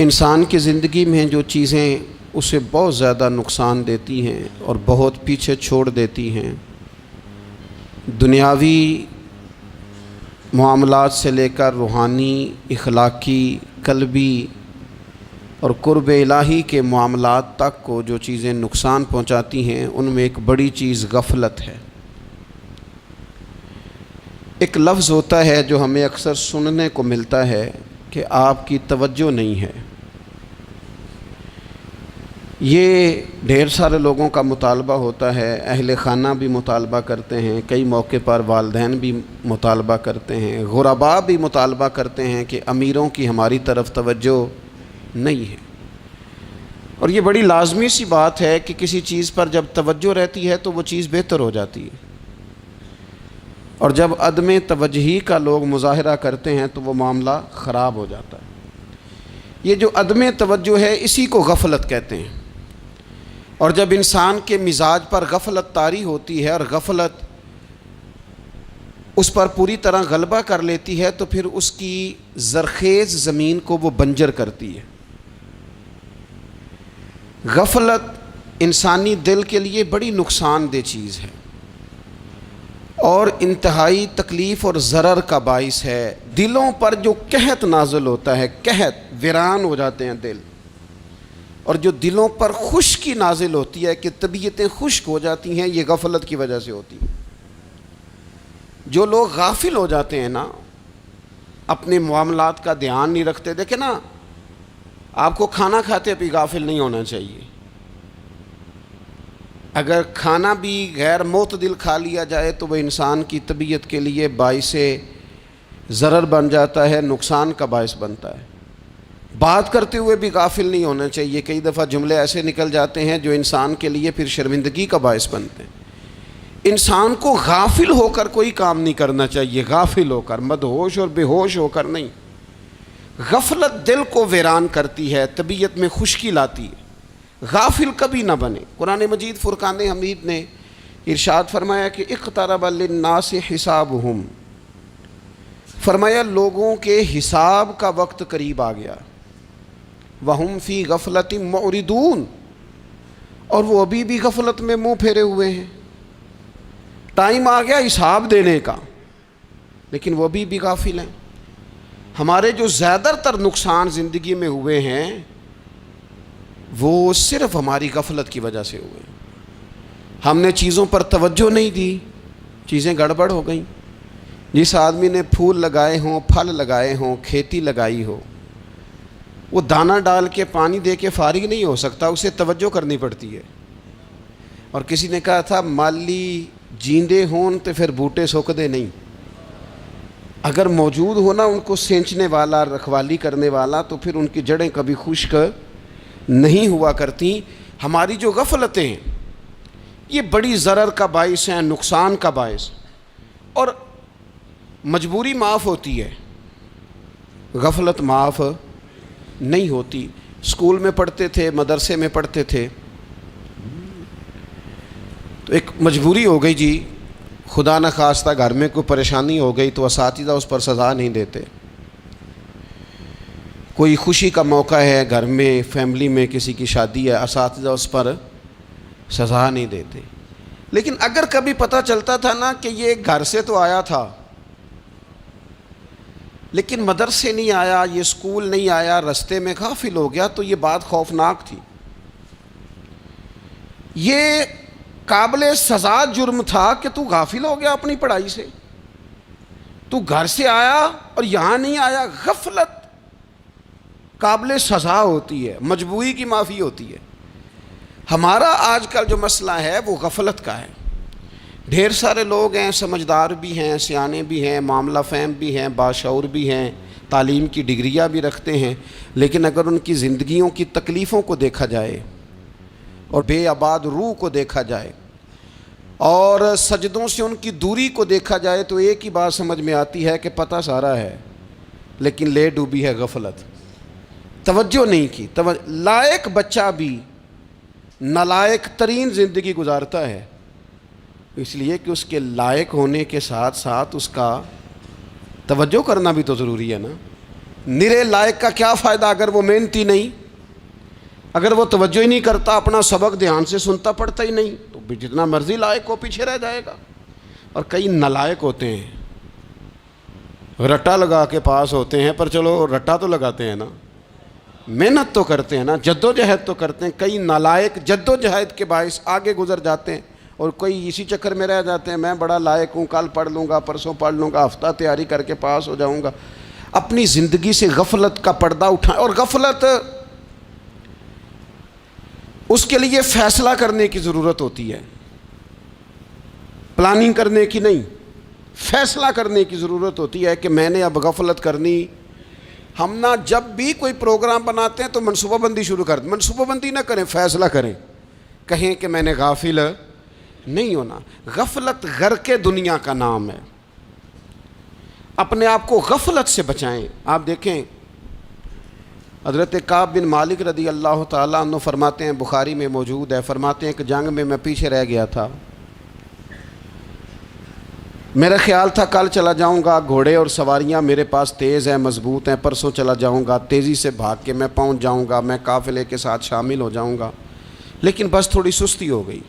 انسان کی زندگی میں جو چیزیں اسے بہت زیادہ نقصان دیتی ہیں اور بہت پیچھے چھوڑ دیتی ہیں، دنیاوی معاملات سے لے کر روحانی، اخلاقی، قلبی اور قرب الہی کے معاملات تک کو جو چیزیں نقصان پہنچاتی ہیں، ان میں ایک بڑی چیز غفلت ہے۔ ایک لفظ ہوتا ہے جو ہمیں اکثر سننے کو ملتا ہے کہ آپ کی توجہ نہیں ہے۔ یہ ڈھیر سارے لوگوں کا مطالبہ ہوتا ہے، اہل خانہ بھی مطالبہ کرتے ہیں، کئی موقع پر والدین بھی مطالبہ کرتے ہیں، غرباء بھی مطالبہ کرتے ہیں کہ امیروں کی ہماری طرف توجہ نہیں ہے۔ اور یہ بڑی لازمی سی بات ہے کہ کسی چیز پر جب توجہ رہتی ہے تو وہ چیز بہتر ہو جاتی ہے، اور جب عدم توجہی کا لوگ مظاہرہ کرتے ہیں تو وہ معاملہ خراب ہو جاتا ہے۔ یہ جو عدم توجہ ہے اسی کو غفلت کہتے ہیں، اور جب انسان کے مزاج پر غفلت طاری ہوتی ہے اور غفلت اس پر پوری طرح غلبہ کر لیتی ہے تو پھر اس کی زرخیز زمین کو وہ بنجر کرتی ہے۔ غفلت انسانی دل کے لیے بڑی نقصان دہ چیز ہے اور انتہائی تکلیف اور ضرر کا باعث ہے۔ دلوں پر جو قحط نازل ہوتا ہے، قحط، ویران ہو جاتے ہیں دل، اور جو دلوں پر خشکی نازل ہوتی ہے کہ طبیعتیں خشک ہو جاتی ہیں، یہ غفلت کی وجہ سے ہوتی ہے۔ جو لوگ غافل ہو جاتے ہیں نا، اپنے معاملات کا دھیان نہیں رکھتے، دیکھیں نا، آپ کو کھانا کھاتے بھی غافل نہیں ہونا چاہیے۔ اگر کھانا بھی غیر معتدل کھا لیا جائے تو وہ انسان کی طبیعت کے لیے باعث ضرر بن جاتا ہے، نقصان کا باعث بنتا ہے۔ بات کرتے ہوئے بھی غافل نہیں ہونا چاہیے، کئی دفعہ جملے ایسے نکل جاتے ہیں جو انسان کے لیے پھر شرمندگی کا باعث بنتے ہیں۔ انسان کو غافل ہو کر کوئی کام نہیں کرنا چاہیے، غافل ہو کر، مدہوش اور بے ہوش ہو کر نہیں۔ غفلت دل کو ویران کرتی ہے، طبیعت میں خشکی لاتی ہے۔ غافل کبھی نہ بنے۔ قرآن مجید فرقان حمید نے ارشاد فرمایا کہ اقترب للناس حسابہم، فرمایا لوگوں کے حساب کا وقت قریب آ گیا، وہم فی غفلۃ معرضون، اور وہ ابھی بھی غفلت میں منہ پھیرے ہوئے ہیں۔ ٹائم آ گیا حساب دینے کا، لیکن وہ ابھی بھی غافل ہیں۔ ہمارے جو زیادہ تر نقصان زندگی میں ہوئے ہیں وہ صرف ہماری غفلت کی وجہ سے ہوئے۔ ہم نے چیزوں پر توجہ نہیں دی، چیزیں گڑبڑ ہو گئیں۔ جس آدمی نے پھول لگائے ہوں، پھل لگائے ہوں، کھیتی لگائی ہو، وہ دانہ ڈال کے پانی دے کے فارغ نہیں ہو سکتا، اسے توجہ کرنی پڑتی ہے۔ اور کسی نے کہا تھا مالی جیندے ہون تو پھر بوٹے سوکدے نہیں، اگر موجود ہونا ان کو سینچنے والا، رکھوالی کرنے والا، تو پھر ان کی جڑیں کبھی خشک نہیں ہوا کرتی۔ ہماری جو غفلتیں ہیں یہ بڑی ضرر کا باعث ہیں، نقصان کا باعث، اور مجبوری معاف ہوتی ہے، غفلت معاف نہیں ہوتی۔ اسکول میں پڑھتے تھے، مدرسے میں پڑھتے تھے، تو ایک مجبوری ہو گئی جی، خدا نخواستہ گھر میں کوئی پریشانی ہو گئی تو اساتذہ اس پر سزا نہیں دیتے۔ کوئی خوشی کا موقع ہے گھر میں، فیملی میں کسی کی شادی ہے، اساتذہ اس پر سزا نہیں دیتے۔ لیکن اگر کبھی پتہ چلتا تھا نا کہ یہ گھر سے تو آیا تھا لیکن مدرسے نہیں آیا، یہ اسکول نہیں آیا، رستے میں غافل ہو گیا، تو یہ بات خوفناک تھی۔ یہ قابل سزا جرم تھا کہ تو غافل ہو گیا اپنی پڑھائی سے، تو گھر سے آیا اور یہاں نہیں آیا۔ غفلت قابل سزا ہوتی ہے، مجبوری کی معافی ہوتی ہے۔ ہمارا آج کل جو مسئلہ ہے وہ غفلت کا ہے۔ ڈھیر سارے لوگ ہیں، سمجھدار بھی ہیں، سیانے بھی ہیں، معاملہ فہم بھی ہیں، باشعور بھی ہیں، تعلیم کی ڈگریاں بھی رکھتے ہیں، لیکن اگر ان کی زندگیوں کی تکلیفوں کو دیکھا جائے اور بے آباد روح کو دیکھا جائے اور سجدوں سے ان کی دوری کو دیکھا جائے تو ایک ہی بات سمجھ میں آتی ہے کہ پتہ سارا ہے لیکن لے ڈوبی ہے غفلت، توجہ نہیں کی۔ لائق بچہ بھی نالائق ترین زندگی گزارتا ہے، اس لیے کہ اس کے لائق ہونے کے ساتھ ساتھ اس کا توجہ کرنا بھی تو ضروری ہے نا۔ نرے لائق کا کیا فائدہ اگر وہ محنتی نہیں، اگر وہ توجہ ہی نہیں کرتا، اپنا سبق دھیان سے سنتا پڑھتا ہی نہیں، تو بھی جتنا مرضی لائق ہو پیچھے رہ جائے گا۔ اور کئی نالائق ہوتے ہیں، رٹا لگا کے پاس ہوتے ہیں، پر چلو رٹا تو لگاتے ہیں نا، محنت تو کرتے ہیں نا، جد و جہد تو کرتے ہیں۔ کئی نالائق جد و جہد کے باعث آگے گزر جاتے ہیں، اور کوئی اسی چکر میں رہ جاتے ہیں، میں بڑا لائق ہوں، کل پڑھ لوں گا، پرسوں پڑھ لوں گا، ہفتہ تیاری کر کے پاس ہو جاؤں گا۔ اپنی زندگی سے غفلت کا پردہ اٹھائیں، اور غفلت اس کے لیے فیصلہ کرنے کی ضرورت ہوتی ہے، پلاننگ کرنے کی نہیں، فیصلہ کرنے کی ضرورت ہوتی ہے کہ میں نے اب غفلت کرنی۔ ہم نہ جب بھی کوئی پروگرام بناتے ہیں تو منصوبہ بندی شروع کر دیں، منصوبہ بندی نہ کریں، فیصلہ کریں، کہیں کہ میں نے غافل نہیں ہونا۔ غفلت غرق دنیا کا نام ہے، اپنے آپ کو غفلت سے بچائیں۔ آپ دیکھیں حضرت کعب بن مالک رضی اللہ تعالیٰ عنہ فرماتے ہیں، بخاری میں موجود ہے، فرماتے ہیں کہ جنگ میں پیچھے رہ گیا تھا، میرا خیال تھا کل چلا جاؤں گا، گھوڑے اور سواریاں میرے پاس تیز ہیں، مضبوط ہیں، پرسوں چلا جاؤں گا، تیزی سے بھاگ کے میں پہنچ جاؤں گا، میں قافلے کے ساتھ شامل ہو جاؤں گا، لیکن بس تھوڑی سستی ہو گئی،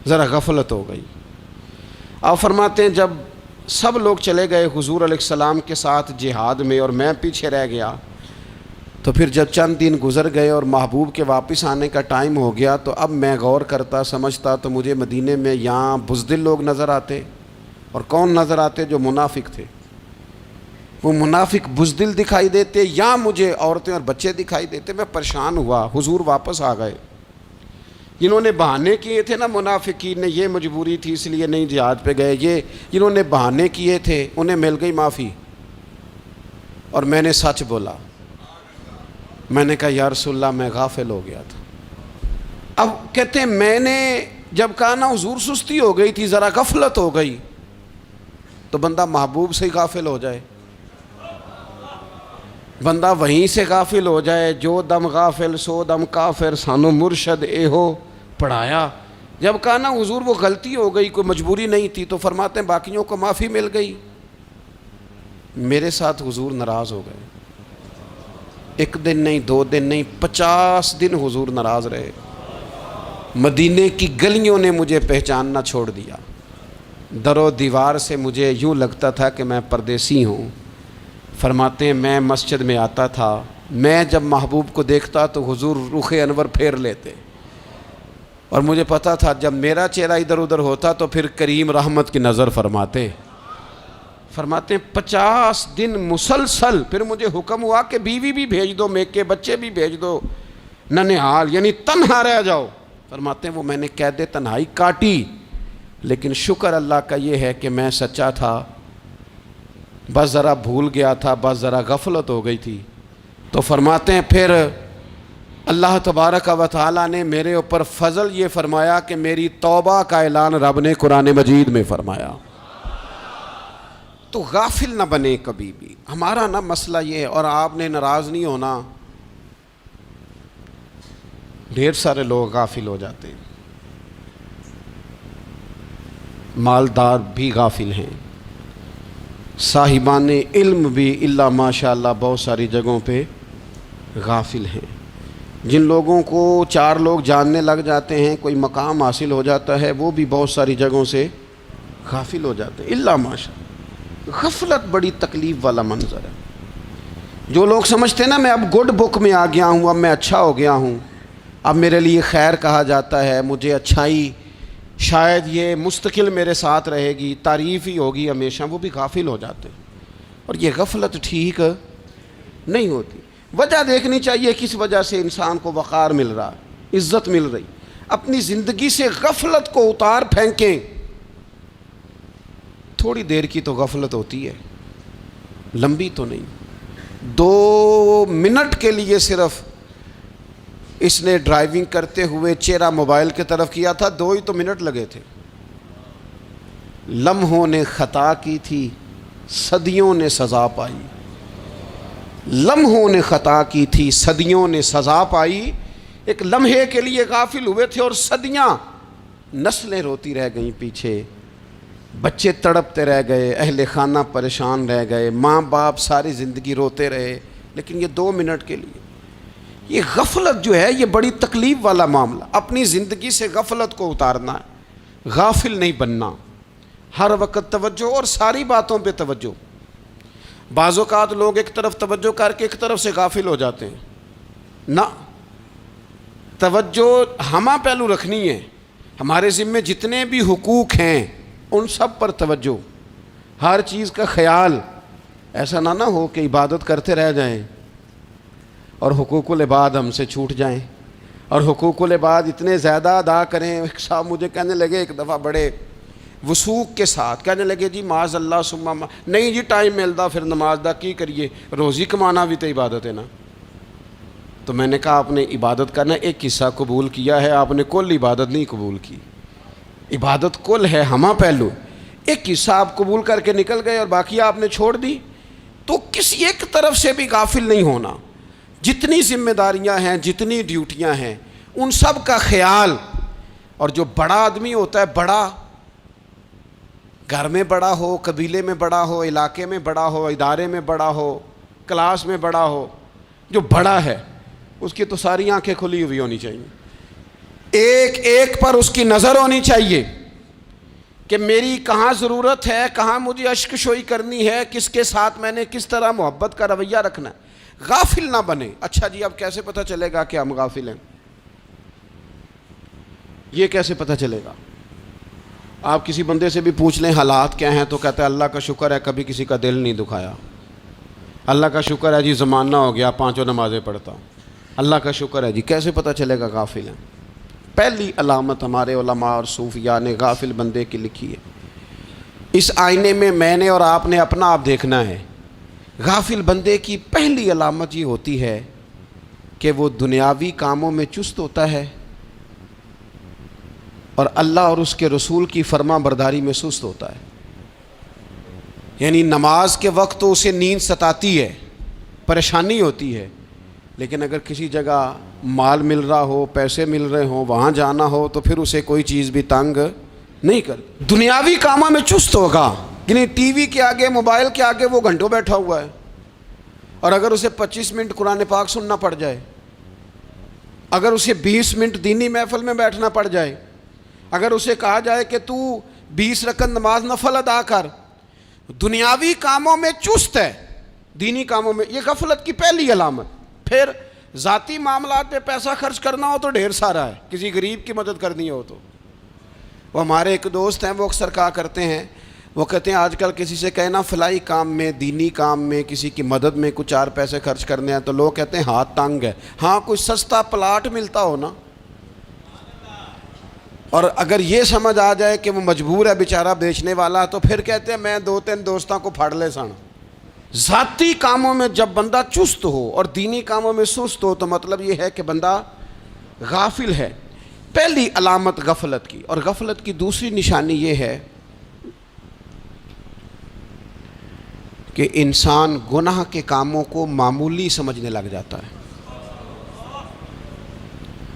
ذرا غفلت ہو گئی۔ آپ فرماتے ہیں جب سب لوگ چلے گئے حضور علیہ السلام کے ساتھ جہاد میں اور میں پیچھے رہ گیا، تو پھر جب چند دن گزر گئے اور محبوب کے واپس آنے کا ٹائم ہو گیا، تو اب میں غور کرتا سمجھتا تو مجھے مدینے میں یہاں بزدل لوگ نظر آتے، اور کون نظر آتے؟ جو منافق تھے، وہ منافق بزدل دکھائی دیتے، یا مجھے عورتیں اور بچے دکھائی دیتے۔ میں پریشان ہوا، حضور واپس آ گئے۔ جنہوں نے بہانے کیے تھے نا منافقین نے، یہ مجبوری تھی اس لیے نہیں جہاد پہ گئے، یہ جنہوں نے بہانے کیے تھے انہیں مل گئی معافی، اور میں نے سچ بولا، میں نے کہا یا رسول اللہ میں غافل ہو گیا تھا۔ اب کہتے ہیں میں نے جب کہا نا حضور سستی ہو گئی تھی، ذرا غفلت ہو گئی، تو بندہ محبوب سے ہی غافل ہو جائے، بندہ وہیں سے غافل ہو جائے۔ جو دم غافل سو دم کافر، سانو مرشد اے ہو پڑھایا۔ جب کہا نا حضور وہ غلطی ہو گئی، کوئی مجبوری نہیں تھی، تو فرماتے ہیں باقیوں کو معافی مل گئی، میرے ساتھ حضور ناراض ہو گئے۔ ایک دن نہیں، 2 دن نہیں، 50 دن حضور ناراض رہے۔ مدینے کی گلیوں نے مجھے پہچاننا چھوڑ دیا، در و دیوار سے مجھے یوں لگتا تھا کہ میں پردیسی ہوں۔ فرماتے ہیں میں مسجد میں آتا تھا، میں جب محبوب کو دیکھتا تو حضور رخ انور پھیر لیتے، اور مجھے پتا تھا جب میرا چہرہ ادھر ادھر ہوتا تو پھر کریم رحمت کی نظر فرماتے۔ فرماتے ہیں 50 دن مسلسل، پھر مجھے حکم ہوا کہ بیوی بھی بھیج دو، میکے بچے بھی بھیج دو، ننھال یعنی تنہا رہ جاؤ۔ فرماتے ہیں وہ میں نے قید تنہائی کاٹی، لیکن شکر اللہ کا یہ ہے کہ میں سچا تھا، بس ذرا بھول گیا تھا، بس ذرا غفلت ہو گئی تھی۔ تو فرماتے ہیں پھر اللہ تبارک و تعالیٰ نے میرے اوپر فضل یہ فرمایا کہ میری توبہ کا اعلان رب نے قرآن مجید میں فرمایا۔ تو غافل نہ بنے کبھی بھی، ہمارا نا مسئلہ یہ ہے، اور آپ نے ناراض نہیں ہونا، ڈھیر سارے لوگ غافل ہو جاتے ہیں، مالدار بھی غافل ہیں، صاحبان علم بھی الا ماشاء اللہ بہت ساری جگہوں پہ غافل ہیں۔ جن لوگوں کو 4 لوگ جاننے لگ جاتے ہیں، کوئی مقام حاصل ہو جاتا ہے، وہ بھی بہت ساری جگہوں سے غافل ہو جاتے ہیں الا ماشاء اللہ۔ غفلت بڑی تکلیف والا منظر ہے۔ جو لوگ سمجھتے ہیں نا میں اب گڈ بک میں آ گیا ہوں، اب میں اچھا ہو گیا ہوں، اب میرے لیے خیر کہا جاتا ہے، مجھے اچھائی شاید یہ مستقل میرے ساتھ رہے گی، تعریف ہی ہوگی ہمیشہ، وہ بھی غافل ہو جاتے ہیں۔ اور یہ غفلت ٹھیک نہیں ہوتی۔ وجہ دیکھنی چاہیے کس وجہ سے انسان کو وقار مل رہا، عزت مل رہی۔ اپنی زندگی سے غفلت کو اتار پھینکیں۔ تھوڑی دیر کی تو غفلت ہوتی ہے، لمبی تو نہیں۔ 2 منٹ کے لیے صرف اس نے ڈرائیونگ کرتے ہوئے چہرہ موبائل کی طرف کیا تھا، 2 ہی تو منٹ لگے تھے۔ لمحوں نے خطا کی تھی، صدیوں نے سزا پائی۔ لمحوں نے خطا کی تھی، صدیوں نے سزا پائی۔ ایک لمحے کے لیے غافل ہوئے تھے اور صدیاں، نسلیں روتی رہ گئیں پیچھے۔ بچے تڑپتے رہ گئے، اہل خانہ پریشان رہ گئے، ماں باپ ساری زندگی روتے رہے، لیکن یہ 2 منٹ کے لیے یہ غفلت جو ہے یہ بڑی تکلیف والا معاملہ. اپنی زندگی سے غفلت کو اتارنا ہے، غافل نہیں بننا، ہر وقت توجہ اور ساری باتوں پہ توجہ. بعض اوقات لوگ ایک طرف توجہ کر کے ایک طرف سے غافل ہو جاتے ہیں. نہ، توجہ ہمہ پہلو رکھنی ہے. ہمارے ذمے جتنے بھی حقوق ہیں ان سب پر توجہ، ہر چیز کا خیال. ایسا نہ ہو کہ عبادت کرتے رہ جائیں اور حقوق العباد ہم سے چھوٹ جائیں، اور حقوق العباد اتنے زیادہ ادا کریں. ایک صاحب مجھے کہنے لگے ایک دفعہ بڑے وثوق کے ساتھ کہنے لگے جی معاذ اللہ ثم نہیں جی ٹائم ملتا پھر نماز دا کی کریے، روزی کمانا بھی تو عبادت ہے نا. تو میں نے کہا آپ نے عبادت کرنا ایک حصہ قبول کیا ہے، آپ نے کل عبادت نہیں قبول کی. عبادت کل ہے، ہمہ پہلو. ایک حصہ آپ قبول کر کے نکل گئے اور باقی آپ نے چھوڑ دی. تو کسی ایک طرف سے بھی غافل نہیں ہونا. جتنی ذمہ داریاں ہیں، جتنی ڈیوٹیاں ہیں، ان سب کا خیال. اور جو بڑا آدمی ہوتا ہے، بڑا گھر میں بڑا ہو، قبیلے میں بڑا ہو، علاقے میں بڑا ہو، ادارے میں بڑا ہو، کلاس میں بڑا ہو، جو بڑا ہے اس کی تو ساری آنکھیں کھلی ہوئی ہونی چاہیے. ایک ایک پر اس کی نظر ہونی چاہیے کہ میری کہاں ضرورت ہے، کہاں مجھے اشک شوئی کرنی ہے، کس کے ساتھ میں نے کس طرح محبت کا رویہ رکھنا ہے. غافل نہ بنے. اچھا جی اب کیسے پتہ چلے گا کہ ہم غافل ہیں؟ یہ کیسے پتہ چلے گا؟ آپ کسی بندے سے بھی پوچھ لیں حالات کیا ہیں تو کہتا ہے اللہ کا شکر ہے کبھی کسی کا دل نہیں دکھایا، اللہ کا شکر ہے جی زمانہ ہو گیا 5 نمازیں پڑھتا ہوں، اللہ کا شکر ہے جی. کیسے پتہ چلے گا غافل ہیں؟ پہلی علامت ہمارے علماء اور صوفیاء نے غافل بندے کی لکھی ہے. اس آئینے میں نے اور آپ نے اپنا آپ دیکھنا ہے. غافل بندے کی پہلی علامت یہ ہوتی ہے کہ وہ دنیاوی کاموں میں چست ہوتا ہے اور اللہ اور اس کے رسول کی فرما برداری میں سست ہوتا ہے. یعنی نماز کے وقت تو اسے نیند ستاتی ہے، پریشانی ہوتی ہے، لیکن اگر کسی جگہ مال مل رہا ہو، پیسے مل رہے ہوں، وہاں جانا ہو تو پھر اسے کوئی چیز بھی تنگ نہیں کر. دنیاوی کاموں میں چست ہوگا، یعنی ٹی وی کے آگے، موبائل کے آگے وہ گھنٹوں بیٹھا ہوا ہے. اور اگر اسے 25 منٹ قرآن پاک سننا پڑ جائے، اگر اسے 20 منٹ دینی محفل میں بیٹھنا پڑ جائے، اگر اسے کہا جائے کہ تو 20 رکعت نماز نفل ادا کر، دنیاوی کاموں میں چست ہے، دینی کاموں میں، یہ غفلت کی پہلی علامت. پھر ذاتی معاملات پہ پیسہ خرچ کرنا ہو تو ڈھیر سارا ہے، کسی غریب کی مدد کرنی ہو تو. وہ ہمارے ایک دوست ہیں، وہ اکثر کہا کرتے ہیں، وہ کہتے ہیں آج کل کسی سے کہنا فلائی کام میں، دینی کام میں، کسی کی مدد میں کچھ 4 پیسے خرچ کرنے ہیں تو لوگ کہتے ہیں ہاتھ تنگ ہے. ہاں کوئی سستا پلاٹ ملتا ہو نا، اور اگر یہ سمجھ آ جائے کہ وہ مجبور ہے بیچارہ بیچنے والا، تو پھر کہتے ہیں میں 2-3 دوستوں کو پھاڑ لے سن. ذاتی کاموں میں جب بندہ چست ہو اور دینی کاموں میں سست ہو تو مطلب یہ ہے کہ بندہ غافل ہے. پہلی علامت غفلت کی. اور غفلت کی دوسری نشانی یہ ہے کہ انسان گناہ کے کاموں کو معمولی سمجھنے لگ جاتا ہے.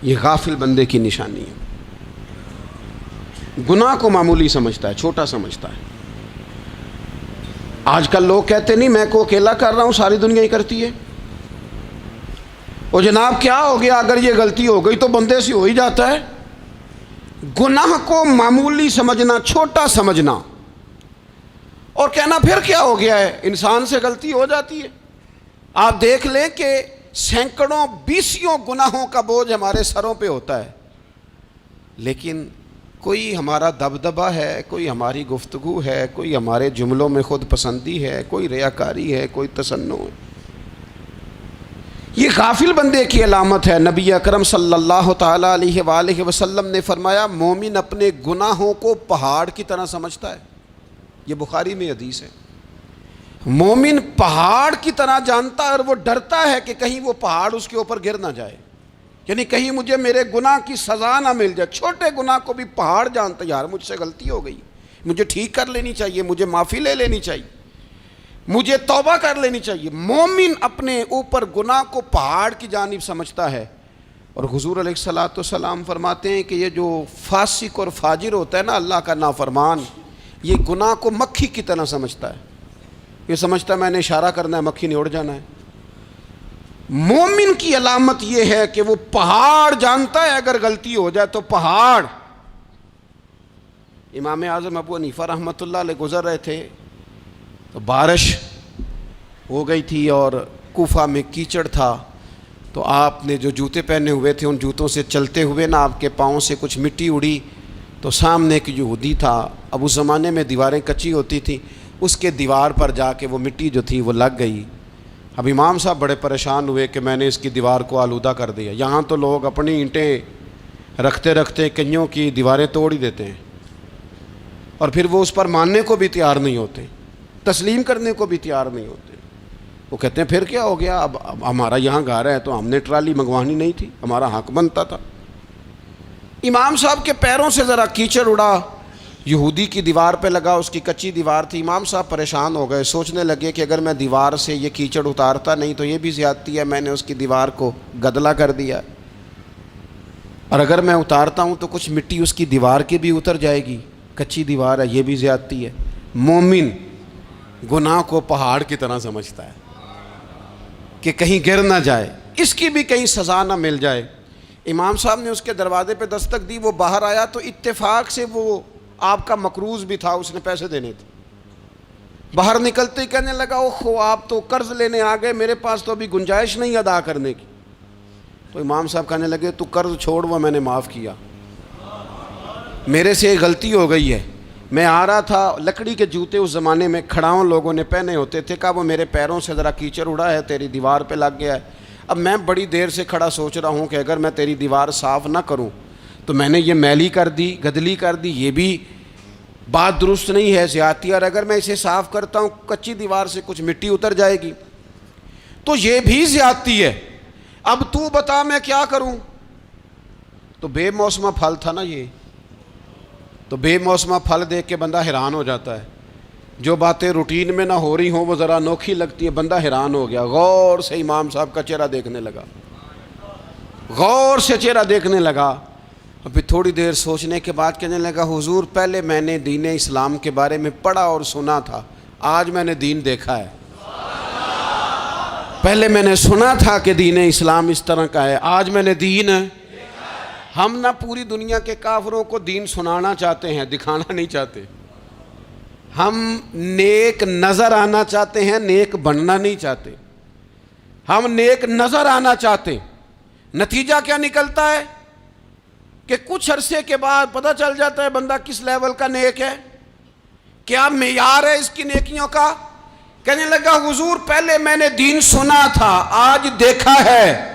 یہ غافل بندے کی نشانی ہے. گناہ کو معمولی سمجھتا ہے، چھوٹا سمجھتا ہے. آج کل لوگ کہتے نہیں میں کو اکیلا کر رہا ہوں، ساری دنیا ہی کرتی ہے. اور جناب کیا ہو گیا اگر یہ غلطی ہو گئی تو بندے سے ہو ہی جاتا ہے. گناہ کو معمولی سمجھنا، چھوٹا سمجھنا اور کہنا پھر کیا ہو گیا ہے، انسان سے غلطی ہو جاتی ہے. آپ دیکھ لیں کہ سینکڑوں بیسیوں گناہوں کا بوجھ ہمارے سروں پہ ہوتا ہے، لیکن کوئی ہمارا دبدبہ ہے، کوئی ہماری گفتگو ہے، کوئی ہمارے جملوں میں خود پسندی ہے، کوئی ریاکاری ہے، کوئی تصنع ہے. یہ غافل بندے کی علامت ہے. نبی اکرم صلی اللہ تعالیٰ علیہ وآلہ وسلم نے فرمایا مومن اپنے گناہوں کو پہاڑ کی طرح سمجھتا ہے. یہ بخاری میں حدیث ہے. مومن پہاڑ کی طرح جانتا ہے اور وہ ڈرتا ہے کہ کہیں وہ پہاڑ اس کے اوپر گر نہ جائے، یعنی کہیں مجھے میرے گناہ کی سزا نہ مل جائے. چھوٹے گناہ کو بھی پہاڑ جانتا ہے، یار مجھ سے غلطی ہو گئی، مجھے ٹھیک کر لینی چاہیے، مجھے معافی لے لینی چاہیے، مجھے توبہ کر لینی چاہیے. مومن اپنے اوپر گناہ کو پہاڑ کی جانب سمجھتا ہے. اور حضور علیہ الصلوۃ والسلام فرماتے ہیں کہ یہ جو فاسق اور فاجر ہوتا ہے نا، اللہ کا نافرمان، یہ گناہ کو مکھی کی طرح سمجھتا ہے، یہ سمجھتا ہے میں نے اشارہ کرنا ہے مکھی نے اڑ جانا ہے۔ مومن کی علامت یہ ہے کہ وہ پہاڑ جانتا ہے اگر غلطی ہو جائے تو پہاڑ۔ امام اعظم ابو حنیفہ رحمۃ اللہ علیہ گزر رہے تھے تو بارش ہو گئی تھی اور کوفہ میں کیچڑ تھا، تو آپ نے جو جوتے پہنے ہوئے تھے ان جوتوں سے چلتے ہوئے نا آپ کے پاؤں سے کچھ مٹی اڑی، تو سامنے ایک یہودی تھا، اب اس زمانے میں دیواریں کچی ہوتی تھیں، اس کے دیوار پر جا کے وہ مٹی جو تھی وہ لگ گئی۔ اب امام صاحب بڑے پریشان ہوئے کہ میں نے اس کی دیوار کو آلودہ کر دیا۔ یہاں تو لوگ اپنی اینٹیں رکھتے رکھتے کئیوں کی دیواریں توڑ ہی دیتے ہیں، اور پھر وہ اس پر ماننے کو بھی تیار نہیں ہوتے، تسلیم کرنے کو بھی تیار نہیں ہوتے۔ وہ کہتے ہیں پھر کیا ہو گیا، اب ہمارا یہاں گھر ہے تو ہم نے ٹرالی منگوانی نہیں تھی، ہمارا حق بنتا تھا۔ امام صاحب کے پیروں سے ذرا کیچڑ اڑا، یہودی کی دیوار پہ لگا، اس کی کچی دیوار تھی۔ امام صاحب پریشان ہو گئے، سوچنے لگے کہ اگر میں دیوار سے یہ کیچڑ اتارتا نہیں تو یہ بھی زیادتی ہے، میں نے اس کی دیوار کو گدلا کر دیا، اور اگر میں اتارتا ہوں تو کچھ مٹی اس کی دیوار کی بھی اتر جائے گی، کچی دیوار ہے، یہ بھی زیادتی ہے۔ مومن گناہ کو پہاڑ کی طرح سمجھتا ہے کہ کہیں گر نہ جائے، اس کی بھی کہیں سزا نہ مل جائے۔ امام صاحب نے اس کے دروازے پہ دستک دی، وہ باہر آیا تو اتفاق سے وہ آپ کا مقروض بھی تھا، اس نے پیسے دینے تھے۔ باہر نکلتے ہی کہنے لگا اوہ آپ تو قرض لینے آ گئے، میرے پاس تو ابھی گنجائش نہیں ادا کرنے کی۔ تو امام صاحب کہنے لگے تو قرض چھوڑ، وہ میں نے معاف کیا، میرے سے غلطی ہو گئی ہے، میں آ رہا تھا، لکڑی کے جوتے اس زمانے میں کھڑاؤں لوگوں نے پہنے ہوتے تھے، کہا وہ میرے پیروں سے ذرا کیچڑ اڑا ہے، تیری دیوار پہ لگ گیا ہے۔ اب میں بڑی دیر سے کھڑا سوچ رہا ہوں کہ اگر میں تیری دیوار صاف نہ کروں تو میں نے یہ میلی کر دی، گدلی کر دی، یہ بھی بات درست نہیں ہے، زیادتی، اور اگر میں اسے صاف کرتا ہوں کچی دیوار سے کچھ مٹی اتر جائے گی تو یہ بھی زیادتی ہے، اب تو بتا میں کیا کروں۔ تو بے موسمہ پھل تھا نا یہ، تو بے موسمہ پھل دیکھ کے بندہ حیران ہو جاتا ہے، جو باتیں روٹین میں نہ ہو رہی ہوں وہ ذرا انوکھی لگتی ہے، بندہ حیران ہو گیا، غور سے امام صاحب کا چہرہ دیکھنے لگا، غور سے چہرہ دیکھنے لگا، اور پھر تھوڑی دیر سوچنے کے بعد کہنے لگا حضور پہلے میں نے دین اسلام کے بارے میں پڑھا اور سنا تھا، آج میں نے دین دیکھا ہے۔ پہلے میں نے سنا تھا کہ دین اسلام اس طرح کا ہے، آج میں نے دین ہم نہ پوری دنیا کے کافروں کو دین سنانا چاہتے ہیں، دکھانا نہیں چاہتے، ہم نیک نظر آنا چاہتے ہیں، نیک بننا نہیں چاہتے، ہم نیک نظر آنا چاہتے۔ نتیجہ کیا نکلتا ہے کہ کچھ عرصے کے بعد پتہ چل جاتا ہے بندہ کس لیول کا نیک ہے، کیا معیار ہے اس کی نیکیوں کا۔ کہنے لگا حضور پہلے میں نے دین سنا تھا، آج دیکھا ہے۔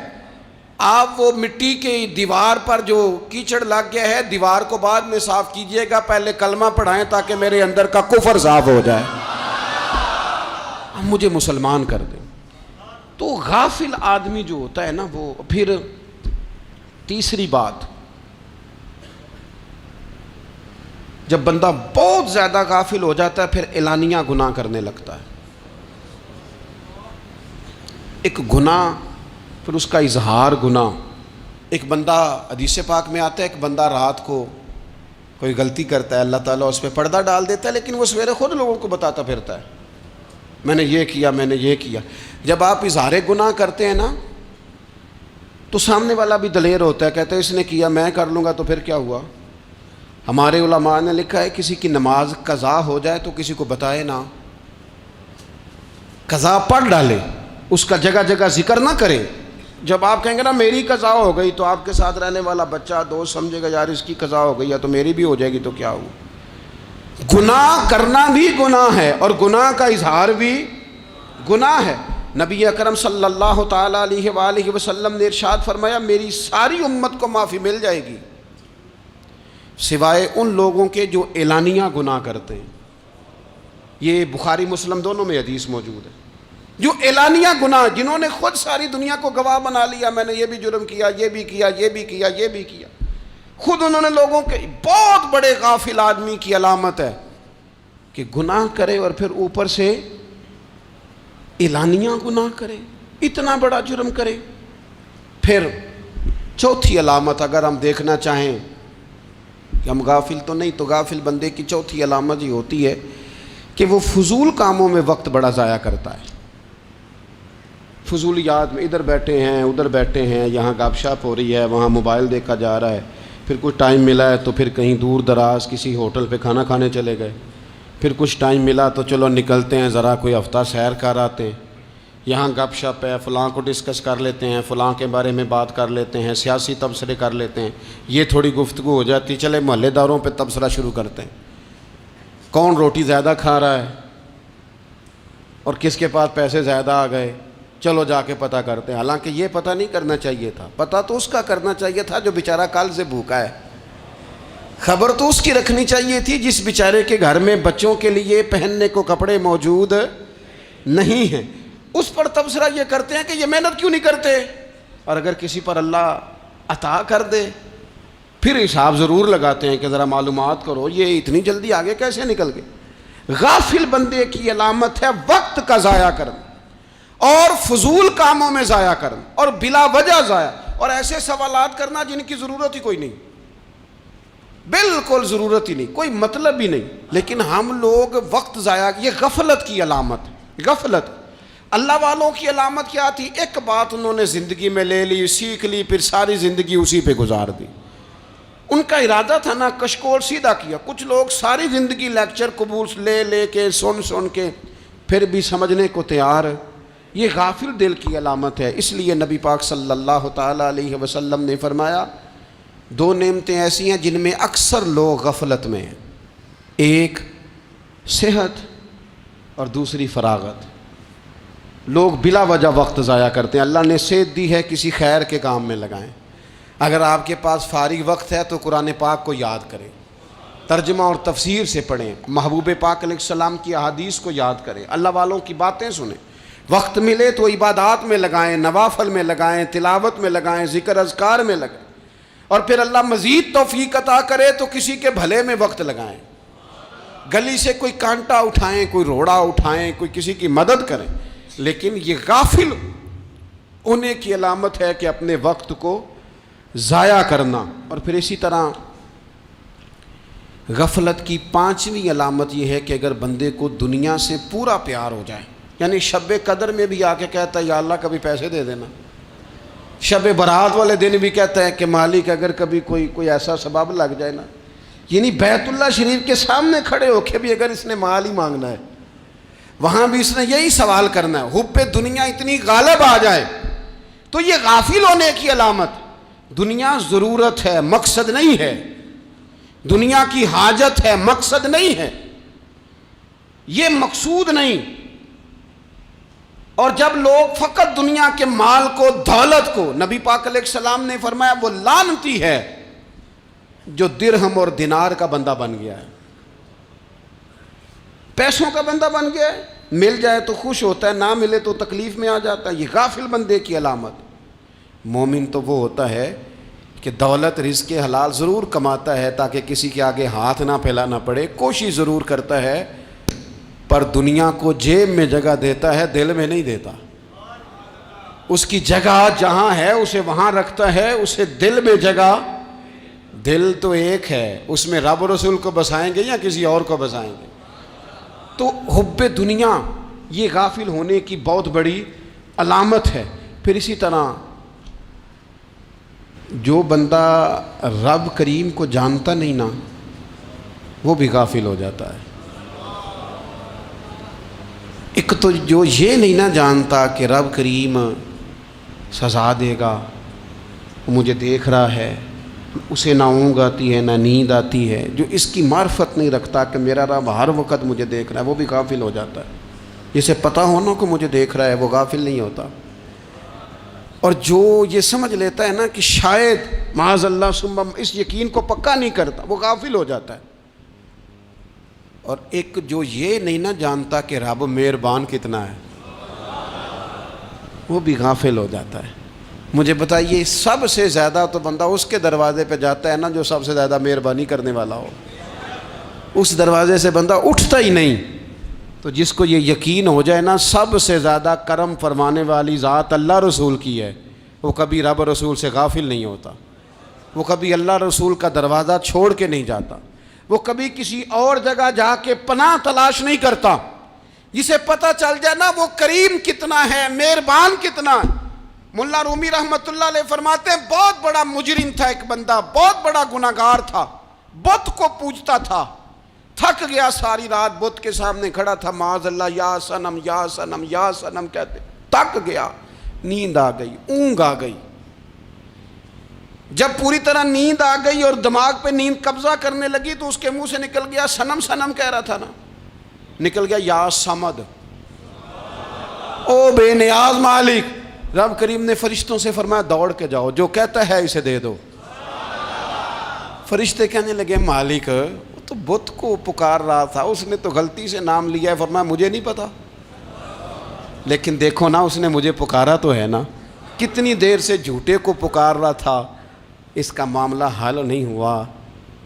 آپ وہ مٹی کی دیوار پر جو کیچڑ لگ گیا ہے، دیوار کو بعد میں صاف کیجئے گا، پہلے کلمہ پڑھائیں تاکہ میرے اندر کا کفر صاف ہو جائے، مجھے مسلمان کر دیں۔ تو غافل آدمی جو ہوتا ہے نا، وہ پھر تیسری بات، جب بندہ بہت زیادہ غافل ہو جاتا ہے پھر اعلانیہ گناہ کرنے لگتا ہے۔ ایک گناہ پھر اس کا اظہار گناہ، ایک بندہ حدیث پاک میں آتا ہے، ایک بندہ رات کو کوئی غلطی کرتا ہے، اللہ تعالیٰ اس پہ پردہ ڈال دیتا ہے، لیکن وہ سویرے خود لوگوں کو بتاتا پھرتا ہے میں نے یہ کیا، میں نے یہ کیا۔ جب آپ اظہار گناہ کرتے ہیں نا تو سامنے والا بھی دلیر ہوتا ہے، کہتا ہے اس نے کیا میں کر لوں گا تو پھر کیا ہوا۔ ہمارے علماء نے لکھا ہے کسی کی نماز قضا ہو جائے تو کسی کو بتائے نہ، قضا پڑھ ڈالے، اس کا جگہ جگہ ذکر نہ کرے۔ جب آپ کہیں گے نا میری قضا ہو گئی تو آپ کے ساتھ رہنے والا بچہ دوست سمجھے گا یار اس کی قضا ہو گئی ہے تو میری بھی ہو جائے گی تو کیا ہوا۔ گناہ کرنا بھی گناہ ہے اور گناہ کا اظہار بھی گناہ ہے۔ نبی اکرم صلی اللہ تعالیٰ علیہ وآلہ وسلم نے ارشاد فرمایا میری ساری امت کو معافی مل جائے گی سوائے ان لوگوں کے جو اعلانیہ گناہ کرتے ہیں۔ یہ بخاری مسلم دونوں میں حدیث موجود ہے۔ جو اعلانیہ گناہ، جنہوں نے خود ساری دنیا کو گواہ بنا لیا، میں نے یہ بھی جرم کیا، یہ بھی کیا، یہ بھی کیا، یہ بھی کیا، خود انہوں نے لوگوں کے، بہت بڑے غافل آدمی کی علامت ہے کہ گناہ کرے اور پھر اوپر سے اعلانیہ گناہ کرے، اتنا بڑا جرم کرے۔ پھر چوتھی علامت اگر ہم دیکھنا چاہیں کہ ہم غافل تو نہیں. تو غافل بندے کی چوتھی علامت یہ ہوتی ہے کہ وہ فضول کاموں میں وقت بڑا ضائع کرتا ہے. فضولیات میں ادھر بیٹھے ہیں ادھر بیٹھے ہیں, یہاں گپ شپ ہو رہی ہے, وہاں موبائل دیکھا جا رہا ہے, پھر کچھ ٹائم ملا ہے تو پھر کہیں دور دراز کسی ہوٹل پہ کھانا کھانے چلے گئے, پھر کچھ ٹائم ملا تو چلو نکلتے ہیں ذرا کوئی ہفتہ سیر کر آتے ہیں, یہاں گپ شپ ہے, فلاں کو ڈسکس کر لیتے ہیں, فلاں کے بارے میں بات کر لیتے ہیں, سیاسی تبصرے کر لیتے ہیں, یہ تھوڑی گفتگو ہو جاتی, چلے محلے داروں پہ تبصرہ شروع کرتے ہیں, کون روٹی زیادہ کھا رہا ہے اور کس کے پاس پیسے زیادہ آ گئے, چلو جا کے پتہ کرتے ہیں. حالانکہ یہ پتہ نہیں کرنا چاہیے تھا, پتہ تو اس کا کرنا چاہیے تھا جو بیچارہ کل سے بھوکا ہے. خبر تو اس کی رکھنی چاہیے تھی جس بیچارے کے گھر میں بچوں کے لیے پہننے کو کپڑے موجود نہیں ہیں. اس پر تبصرہ یہ کرتے ہیں کہ یہ محنت کیوں نہیں کرتے, اور اگر کسی پر اللہ عطا کر دے پھر حساب ضرور لگاتے ہیں کہ ذرا معلومات کرو یہ اتنی جلدی آگے کیسے نکل گئے. غافل بندے کی علامت ہے وقت کا ضائع کرنا اور فضول کاموں میں ضائع کرنا اور بلا وجہ ضائع, اور ایسے سوالات کرنا جن کی ضرورت ہی کوئی نہیں, بالکل ضرورت ہی نہیں, کوئی مطلب ہی نہیں, لیکن ہم لوگ وقت ضائع. یہ غفلت کی علامت. غفلت اللہ والوں کی علامت کیا تھی؟ ایک بات انہوں نے زندگی میں لے لی, سیکھ لی, پھر ساری زندگی اسی پہ گزار دی. ان کا ارادہ تھا نا کشکول سیدھا کیا. کچھ لوگ ساری زندگی لیکچر قبول لے کے سن کے پھر بھی سمجھنے کو تیار. یہ غافل دل کی علامت ہے. اس لیے نبی پاک صلی اللہ تعالیٰ علیہ وسلم نے فرمایا دو نعمتیں ایسی ہیں جن میں اکثر لوگ غفلت میں ہیں, ایک صحت اور دوسری فراغت. لوگ بلا وجہ وقت ضائع کرتے ہیں. اللہ نے صحت دی ہے, کسی خیر کے کام میں لگائیں. اگر آپ کے پاس فارغ وقت ہے تو قرآن پاک کو یاد کریں, ترجمہ اور تفسیر سے پڑھیں, محبوب پاک علیہ السلام کی احادیث کو یاد کریں, اللہ والوں کی باتیں سنیں. وقت ملے تو عبادات میں لگائیں, نوافل میں لگائیں, تلاوت میں لگائیں, ذکر اذکار میں لگائیں, اور پھر اللہ مزید توفیق عطا کرے تو کسی کے بھلے میں وقت لگائیں. گلی سے کوئی کانٹا اٹھائیں, کوئی روڑا اٹھائیں, کوئی کسی کی مدد کریں. لیکن یہ غافل ہونے کی علامت ہے کہ اپنے وقت کو ضائع کرنا. اور پھر اسی طرح غفلت کی پانچویں علامت یہ ہے کہ اگر بندے کو دنیا سے پورا پیار ہو جائے, یعنی شب قدر میں بھی آ کے کہتا ہے یا اللہ کبھی پیسے دے دینا, شب برات والے دن بھی کہتا ہے کہ مالک اگر کبھی کوئی ایسا سبب لگ جائے نا, یعنی بیت اللہ شریف کے سامنے کھڑے ہو کے بھی اگر اس نے مال ہی مانگنا ہے وہاں بھی اس نے یہی سوال کرنا ہے, حب دنیا اتنی غالب آ جائے. تو یہ غافل ہونے کی علامت. دنیا ضرورت ہے, مقصد نہیں ہے. دنیا کی حاجت ہے, مقصد نہیں ہے. یہ مقصود نہیں. اور جب لوگ فقط دنیا کے مال کو, دولت کو, نبی پاک علیہ السلام نے فرمایا وہ لعنتی ہے جو درہم اور دینار کا بندہ بن گیا ہے, پیسوں کا بندہ بن گیا ہے. مل جائے تو خوش ہوتا ہے, نہ ملے تو تکلیف میں آ جاتا ہے. یہ غافل بندے کی علامت. مومن تو وہ ہوتا ہے کہ دولت رزق حلال ضرور کماتا ہے تاکہ کسی کے آگے ہاتھ نہ پھیلانا پڑے, کوشش ضرور کرتا ہے, پر دنیا کو جیب میں جگہ دیتا ہے, دل میں نہیں دیتا. اس کی جگہ جہاں ہے اسے وہاں رکھتا ہے, اسے دل میں جگہ. دل تو ایک ہے, اس میں رب و رسول کو بسائیں گے یا کسی اور کو بسائیں گے. تو حب دنیا یہ غافل ہونے کی بہت بڑی علامت ہے. پھر اسی طرح جو بندہ رب کریم کو جانتا نہیں نا وہ بھی غافل ہو جاتا ہے. ایک تو جو یہ نہیں نہ جانتا کہ رب کریم سزا دے گا, مجھے دیکھ رہا ہے, اسے نہ اونگ آتی ہے نہ نیند آتی ہے, جو اس کی معرفت نہیں رکھتا کہ میرا رب ہر وقت مجھے دیکھ رہا ہے, وہ بھی غافل ہو جاتا ہے. جسے پتہ ہونا کہ مجھے دیکھ رہا ہے وہ غافل نہیں ہوتا. اور جو یہ سمجھ لیتا ہے نا کہ شاید معاذ اللہ ثم اس یقین کو پکا نہیں کرتا, وہ غافل ہو جاتا ہے. اور ایک جو یہ نہیں نہ جانتا کہ رب مہربان کتنا ہے وہ بھی غافل ہو جاتا ہے. مجھے بتائیے سب سے زیادہ تو بندہ اس کے دروازے پہ جاتا ہے نا جو سب سے زیادہ مہربانی کرنے والا ہو, اس دروازے سے بندہ اٹھتا ہی نہیں. تو جس کو یہ یقین ہو جائے نا سب سے زیادہ کرم فرمانے والی ذات اللہ رسول کی ہے, وہ کبھی رب رسول سے غافل نہیں ہوتا. وہ کبھی اللہ رسول کا دروازہ چھوڑ کے نہیں جاتا، وہ کبھی کسی اور جگہ جا کے پناہ تلاش نہیں کرتا۔ جسے پتہ چل جائے نا وہ کریم کتنا ہے، مہربان کتنا ہے۔ ملا رومی رحمت اللہ علیہ فرماتے ہیں بہت بڑا مجرم تھا ایک بندہ، بہت بڑا گناہگار تھا، بت کو پوجتا تھا، تھک گیا ساری رات بت کے سامنے کھڑا تھا، معاذ اللہ یا صنم یا صنم یا صنم کہتے، تھک گیا، نیند آ گئی، اونگ آ گئی۔ جب پوری طرح نیند آ گئی اور دماغ پہ نیند قبضہ کرنے لگی تو اس کے منہ سے نکل گیا، صنم صنم کہہ رہا تھا نا، نکل گیا یا صمد، او بے نیاز مالک۔ رب کریم نے فرشتوں سے فرمایا دوڑ کے جاؤ، جو کہتا ہے اسے دے دو۔ فرشتے کہنے لگے مالک وہ تو بت کو پکار رہا تھا، اس نے تو غلطی سے نام لیا ہے۔ فرمایا مجھے نہیں پتا، لیکن دیکھو نا اس نے مجھے پکارا تو ہے نا، کتنی دیر سے جھوٹے کو پکار رہا تھا، اس کا معاملہ حل نہیں ہوا،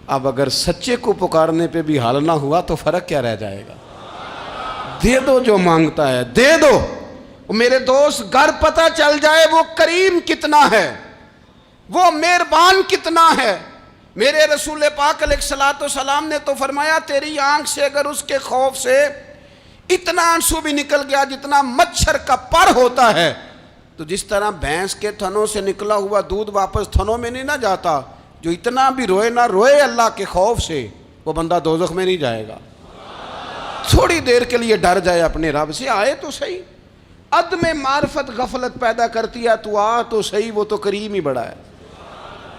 اب اگر سچے کو پکارنے پہ بھی حل نہ ہوا تو فرق کیا رہ جائے گا؟ دے دو جو مانگتا ہے، دے دو۔ میرے دوست گھر پتہ چل جائے وہ کریم کتنا ہے، وہ مہربان کتنا ہے۔ میرے رسول پاک علیہ الصلوۃ والسلام نے تو فرمایا تیری آنکھ سے اگر اس کے خوف سے اتنا آنسو بھی نکل گیا جتنا مچھر کا پر ہوتا ہے، تو جس طرح بھینس کے تھنوں سے نکلا ہوا دودھ واپس تھنوں میں نہیں نہ جاتا، جو اتنا بھی روئے نہ روئے اللہ کے خوف سے، وہ بندہ دوزخ میں نہیں جائے گا۔ تھوڑی دیر کے لیے ڈر جائے اپنے رب سے، آئے تو صحیح۔ عدم معرفت غفلت پیدا کرتی ہے، تو آ تو صحیح، وہ تو کریم ہی بڑا ہے،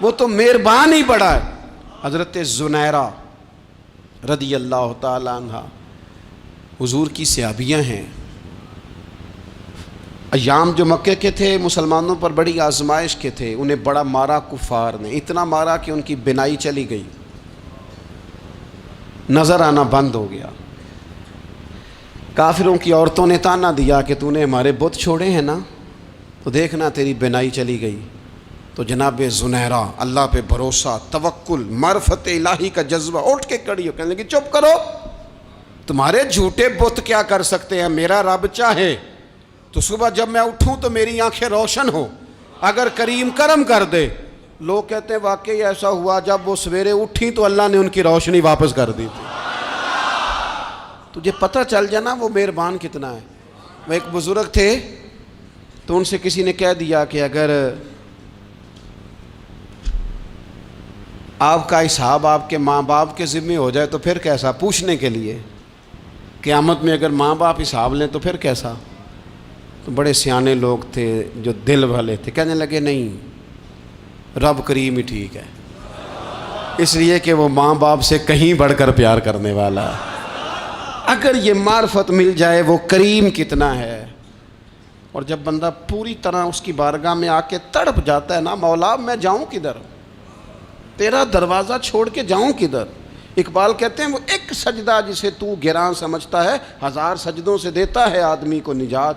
وہ تو مہربان ہی بڑا ہے۔ حضرت زنیرہ رضی اللہ تعالی عنہ حضور کی صحابیاں ہیں۔ ایام جو مکے کے تھے مسلمانوں پر بڑی آزمائش کے تھے، انہیں بڑا مارا کفار نے، اتنا مارا کہ ان کی بینائی چلی گئی، نظر آنا بند ہو گیا۔ کافروں کی عورتوں نے تانا دیا کہ تو نے ہمارے بت چھوڑے ہیں نا، تو دیکھنا تیری بینائی چلی گئی۔ تو جناب زنیرہ اللہ پہ بھروسہ، توکل، معرفت الہی کا جذبہ، اٹھ کے کھڑی ہو کہنے لگی چپ کرو، تمہارے جھوٹے بت کیا کر سکتے ہیں، میرا رب چاہے تو صبح جب میں اٹھوں تو میری آنکھیں روشن ہو، اگر کریم کرم کر دے۔ لوگ کہتے ہیں واقعی ایسا ہوا، جب وہ سویرے اٹھیں تو اللہ نے ان کی روشنی واپس کر دی تھی۔ تجھے پتہ چل جانا وہ مہربان کتنا ہے۔ وہ ایک بزرگ تھے تو ان سے کسی نے کہہ دیا کہ اگر آپ کا حساب آپ کے ماں باپ کے ذمہ ہو جائے تو پھر کیسا، پوچھنے کے لیے قیامت میں اگر ماں باپ حساب لیں تو پھر کیسا۔ تو بڑے سیانے لوگ تھے جو دل والے تھے، کہنے لگے نہیں، رب کریم ہی ٹھیک ہے، اس لیے کہ وہ ماں باپ سے کہیں بڑھ کر پیار کرنے والا ہے۔ اگر یہ معرفت مل جائے وہ کریم کتنا ہے۔ اور جب بندہ پوری طرح اس کی بارگاہ میں آ کے تڑپ جاتا ہے نا، مولا میں جاؤں کدھر، تیرا دروازہ چھوڑ کے جاؤں کدھر۔ اقبال کہتے ہیں وہ ایک سجدہ جسے تو گراں سمجھتا ہے، 1000 سجدوں سے دیتا ہے آدمی کو نجات۔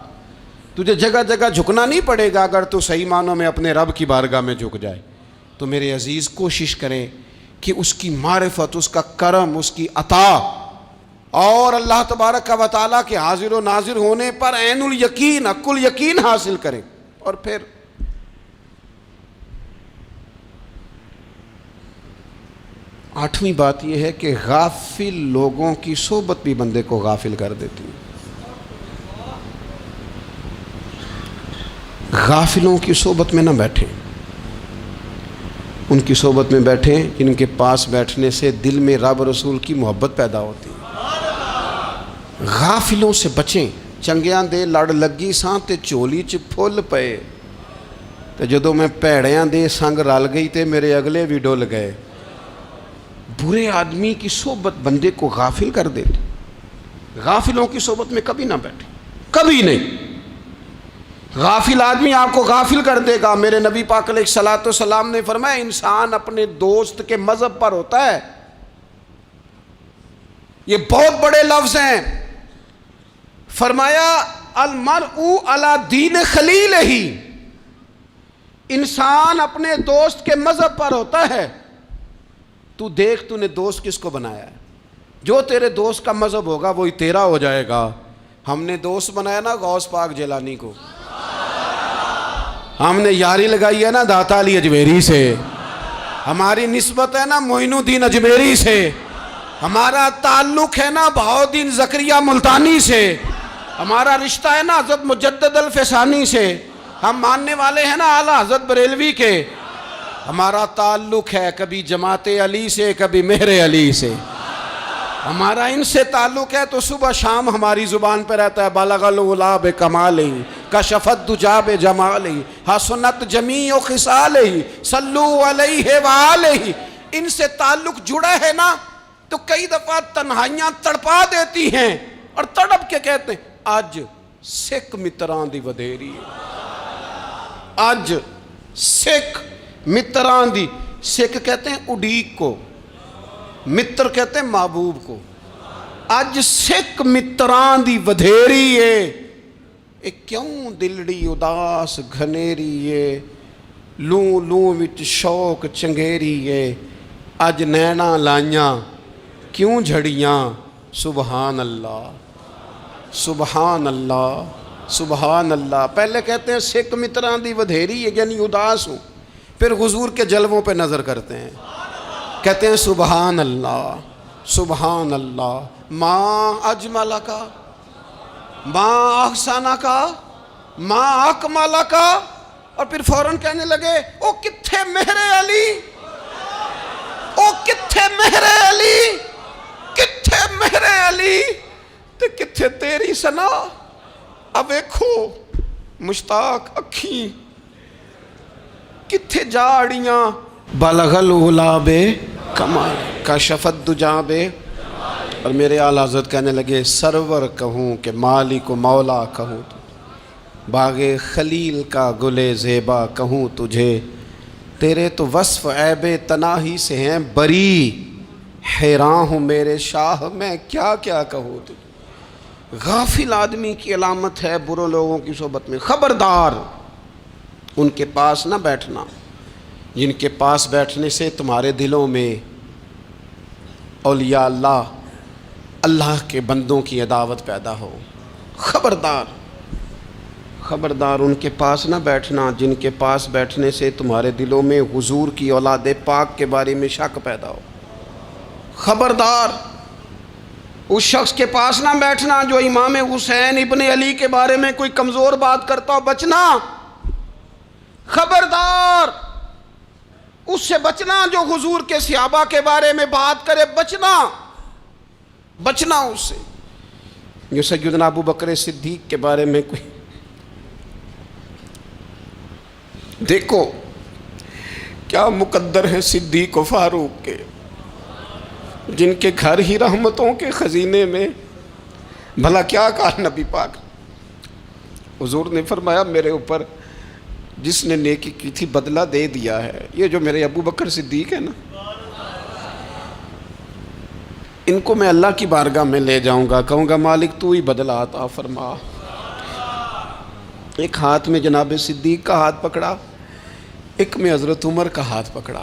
تجھے جگہ جگہ جھکنا نہیں پڑے گا اگر تو صحیح معنوں میں اپنے رب کی بارگاہ میں جھک جائے۔ تو میرے عزیز کوشش کریں کہ اس کی معرفت، اس کا کرم، اس کی عطا اور اللہ تبارک و تعالیٰ کے حاضر و ناظر ہونے پر عین الیقین، حق الیقین حاصل کریں۔ اور پھر آٹھویں بات یہ ہے کہ غافل لوگوں کی صحبت بھی بندے کو غافل کر دیتی ہے۔ غافلوں کی صحبت میں نہ بیٹھیں، ان کی صحبت میں بیٹھیں جن کے پاس بیٹھنے سے دل میں رب رسول کی محبت پیدا ہوتی ہے۔ غافلوں سے بچیں۔ چنگیاں دے لڑ لگی ساں تے چولی چ پھل پئے، تے جدوں میں پیڑیاں دے سنگ رل گئی تے میرے اگلے بھی ڈل گئے۔ برے آدمی کی صحبت بندے کو غافل کر دیتی۔ غافلوں کی صحبت میں کبھی نہ بیٹھیں، کبھی نہیں۔ غافل آدمی آپ کو غافل کر دے گا۔ میرے نبی پاک علیہ الصلوۃ والسلام نے فرمایا انسان اپنے دوست کے مذہب پر ہوتا ہے۔ یہ بہت بڑے لفظ ہیں۔ فرمایا المرء علی دین خلیلہ، انسان اپنے دوست کے مذہب پر ہوتا ہے۔ تو دیکھ تو نے دوست کس کو بنایا ہے، جو تیرے دوست کا مذہب ہوگا وہی تیرا ہو جائے گا۔ ہم نے دوست بنایا نا غوث پاک جیلانی کو، ہم نے یاری لگائی ہے نا داتا علی اجمیری سے، ہماری نسبت ہے نا معین الدین اجمیری سے، ہمارا تعلق ہے نا بہاؤالدین زکریہ ملتانی سے، ہمارا رشتہ ہے نا حضرت مجدد الفسانی سے، ہم ماننے والے ہیں نا اعلیٰ حضرت بریلوی کے، ہمارا تعلق ہے کبھی جماعت علی سے کبھی مہر علی سے، ہمارا ان سے تعلق ہے تو صبح شام ہماری زبان پہ رہتا ہے بالغ العلا بکمالہ کشف الدجی بجمالہ حسنت جمیع خصالہ صلو علیہ وآلہ۔ ان سے تعلق جڑا ہے نا تو کئی دفعہ تنہائیاں تڑپا دیتی ہیں اور تڑپ کے کہتے ہیں آج سکھ متران دی ودھیری ہے، آج سکھ متران دی، سکھ کہتے ہیں اڈیق کو، متر کہتے ہیں محبوب کو، اج سکھ متران دی ودھیری ہے، اے کیوں دلڑی اداس گھنیری ہے، لوں لوں وچ شوق چنگیری ہے، اج نینا لائیاں کیوں جھڑیاں، سبحان اللہ سبحان اللہ سبحان اللہ۔ پہلے کہتے ہیں سکھ متران دی ودھیری ہے یعنی اداس ہوں، پھر حضور کے جلووں پہ نظر کرتے ہیں، کہتے ہیں سبحان اللہ سبحان اللہ، ماں اجمل کا ماں احسن کا ماں اکمل کا، اور پھر فوراً کہنے لگے او کتھے مہر علی، او کتھے مہر علی، کتھے مہر علی تے کتھے تیری سنا، اب ویکھو مشتاق اکھیں کتھے جاڑیاں، بلغ العلا بے کمال کشف الدجی بے، اور میرے اعلیٰ حضرت کہنے لگے سرور کہوں کہ مالک و مولا کہوں، باغ خلیل کا گلے زیبا کہوں تجھے، تیرے تو وصف عیب تناہی سے ہیں بری، حیران ہوں میرے شاہ میں کیا کیا کہوں تجھے۔ غافل آدمی کی علامت ہے برے لوگوں کی صحبت میں، خبردار ان کے پاس نہ بیٹھنا جن کے پاس بیٹھنے سے تمہارے دلوں میں اولیاء اللہ اللہ کے بندوں کی عداوت پیدا ہو، خبردار خبردار ان کے پاس نہ بیٹھنا جن کے پاس بیٹھنے سے تمہارے دلوں میں حضور کی اولاد پاک کے بارے میں شک پیدا ہو، خبردار اس شخص کے پاس نہ بیٹھنا جو امام حسین ابن علی کے بارے میں کوئی کمزور بات کرتا ہو، بچنا، خبردار اس سے بچنا جو حضور کے صحابہ کے بارے میں بات کرے، بچنا بچنا اس سے، جو سیدنا ابو بکر صدیق کے بارے میں کوئی، دیکھو کیا مقدر ہیں صدیق و فاروق کے، جن کے گھر ہی رحمتوں کے خزینے میں، بھلا کیا کہا نبی پاک، حضور نے فرمایا میرے اوپر جس نے نیکی کی تھی بدلہ دے دیا ہے، یہ جو میرے ابو بکر صدیق ہے نا، ان کو میں اللہ کی بارگاہ میں لے جاؤں گا، کہوں گا مالک تو ہی بدلہ عطا فرما۔ ایک ہاتھ میں جناب صدیق کا ہاتھ پکڑا، ایک میں حضرت عمر کا ہاتھ پکڑا،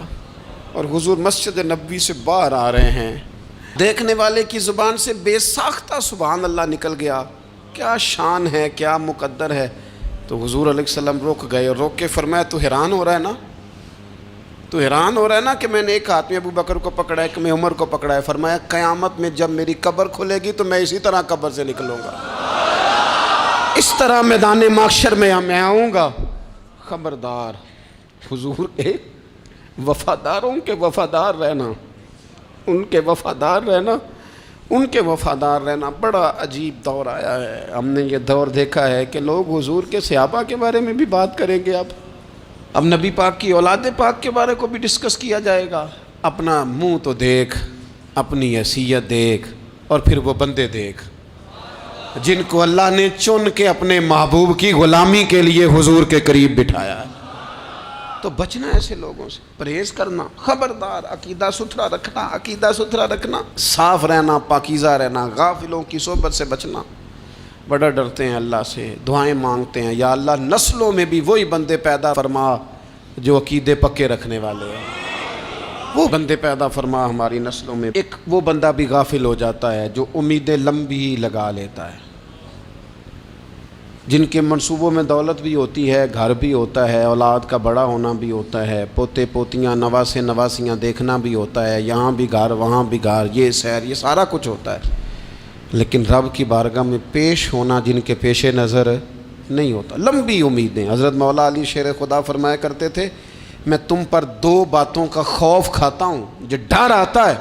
اور حضور مسجد نبوی سے باہر آ رہے ہیں، دیکھنے والے کی زبان سے بے ساختہ سبحان اللہ نکل گیا، کیا شان ہے کیا مقدر ہے۔ تو حضور علیہ السلام رک گئے اور روک کے فرمایا تو حیران ہو رہا ہے نا، تو حیران ہو رہا ہے نا کہ میں نے ایک ہاتھ میں ابو بکر کو پکڑا ہے، ایک میں عمر کو پکڑا ہے، فرمایا قیامت میں جب میری قبر کھلے گی تو میں اسی طرح قبر سے نکلوں گا، اس طرح میدان محشر میں میں آؤں گا۔ خبردار حضور ایک وفاداروں کے وفادار رہنا، ان کے وفادار رہنا، ان کے وفادار رہنا بڑا عجیب دور آیا ہے۔ ہم نے یہ دور دیکھا ہے کہ لوگ حضور کے صحابہ کے بارے میں بھی بات کریں گے، اب نبی پاک کی اولاد پاک کے بارے کو بھی ڈسکس کیا جائے گا۔ اپنا منہ تو دیکھ، اپنی حیثیت دیکھ، اور پھر وہ بندے دیکھ جن کو اللہ نے چن کے اپنے محبوب کی غلامی کے لیے حضور کے قریب بٹھایا ہے۔ تو بچنا ایسے لوگوں سے، پرہیز کرنا، خبردار عقیدہ ستھرا رکھنا، عقیدہ ستھرا رکھنا، صاف رہنا، پاکیزہ رہنا، غافلوں کی صحبت سے بچنا۔ بڑا ڈرتے ہیں اللہ سے، دعائیں مانگتے ہیں یا اللہ نسلوں میں بھی وہی بندے پیدا فرما جو عقیدے پکے رکھنے والے ہیں، وہ بندے پیدا فرما ہماری نسلوں میں۔ ایک وہ بندہ بھی غافل ہو جاتا ہے جو امیدیں لمبی لگا لیتا ہے، جن کے منصوبوں میں دولت بھی ہوتی ہے، گھر بھی ہوتا ہے، اولاد کا بڑا ہونا بھی ہوتا ہے، پوتے پوتیاں نواسے نواسیاں دیکھنا بھی ہوتا ہے، یہاں بھی گھر وہاں بھی گھر، یہ سیر، یہ سارا کچھ ہوتا ہے، لیکن رب کی بارگاہ میں پیش ہونا جن کے پیش نظر نہیں ہوتا۔ لمبی امیدیں۔ حضرت مولا علی شیر خدا فرمایا کرتے تھے، میں تم پر دو باتوں کا خوف کھاتا ہوں، جو ڈر آتا ہے،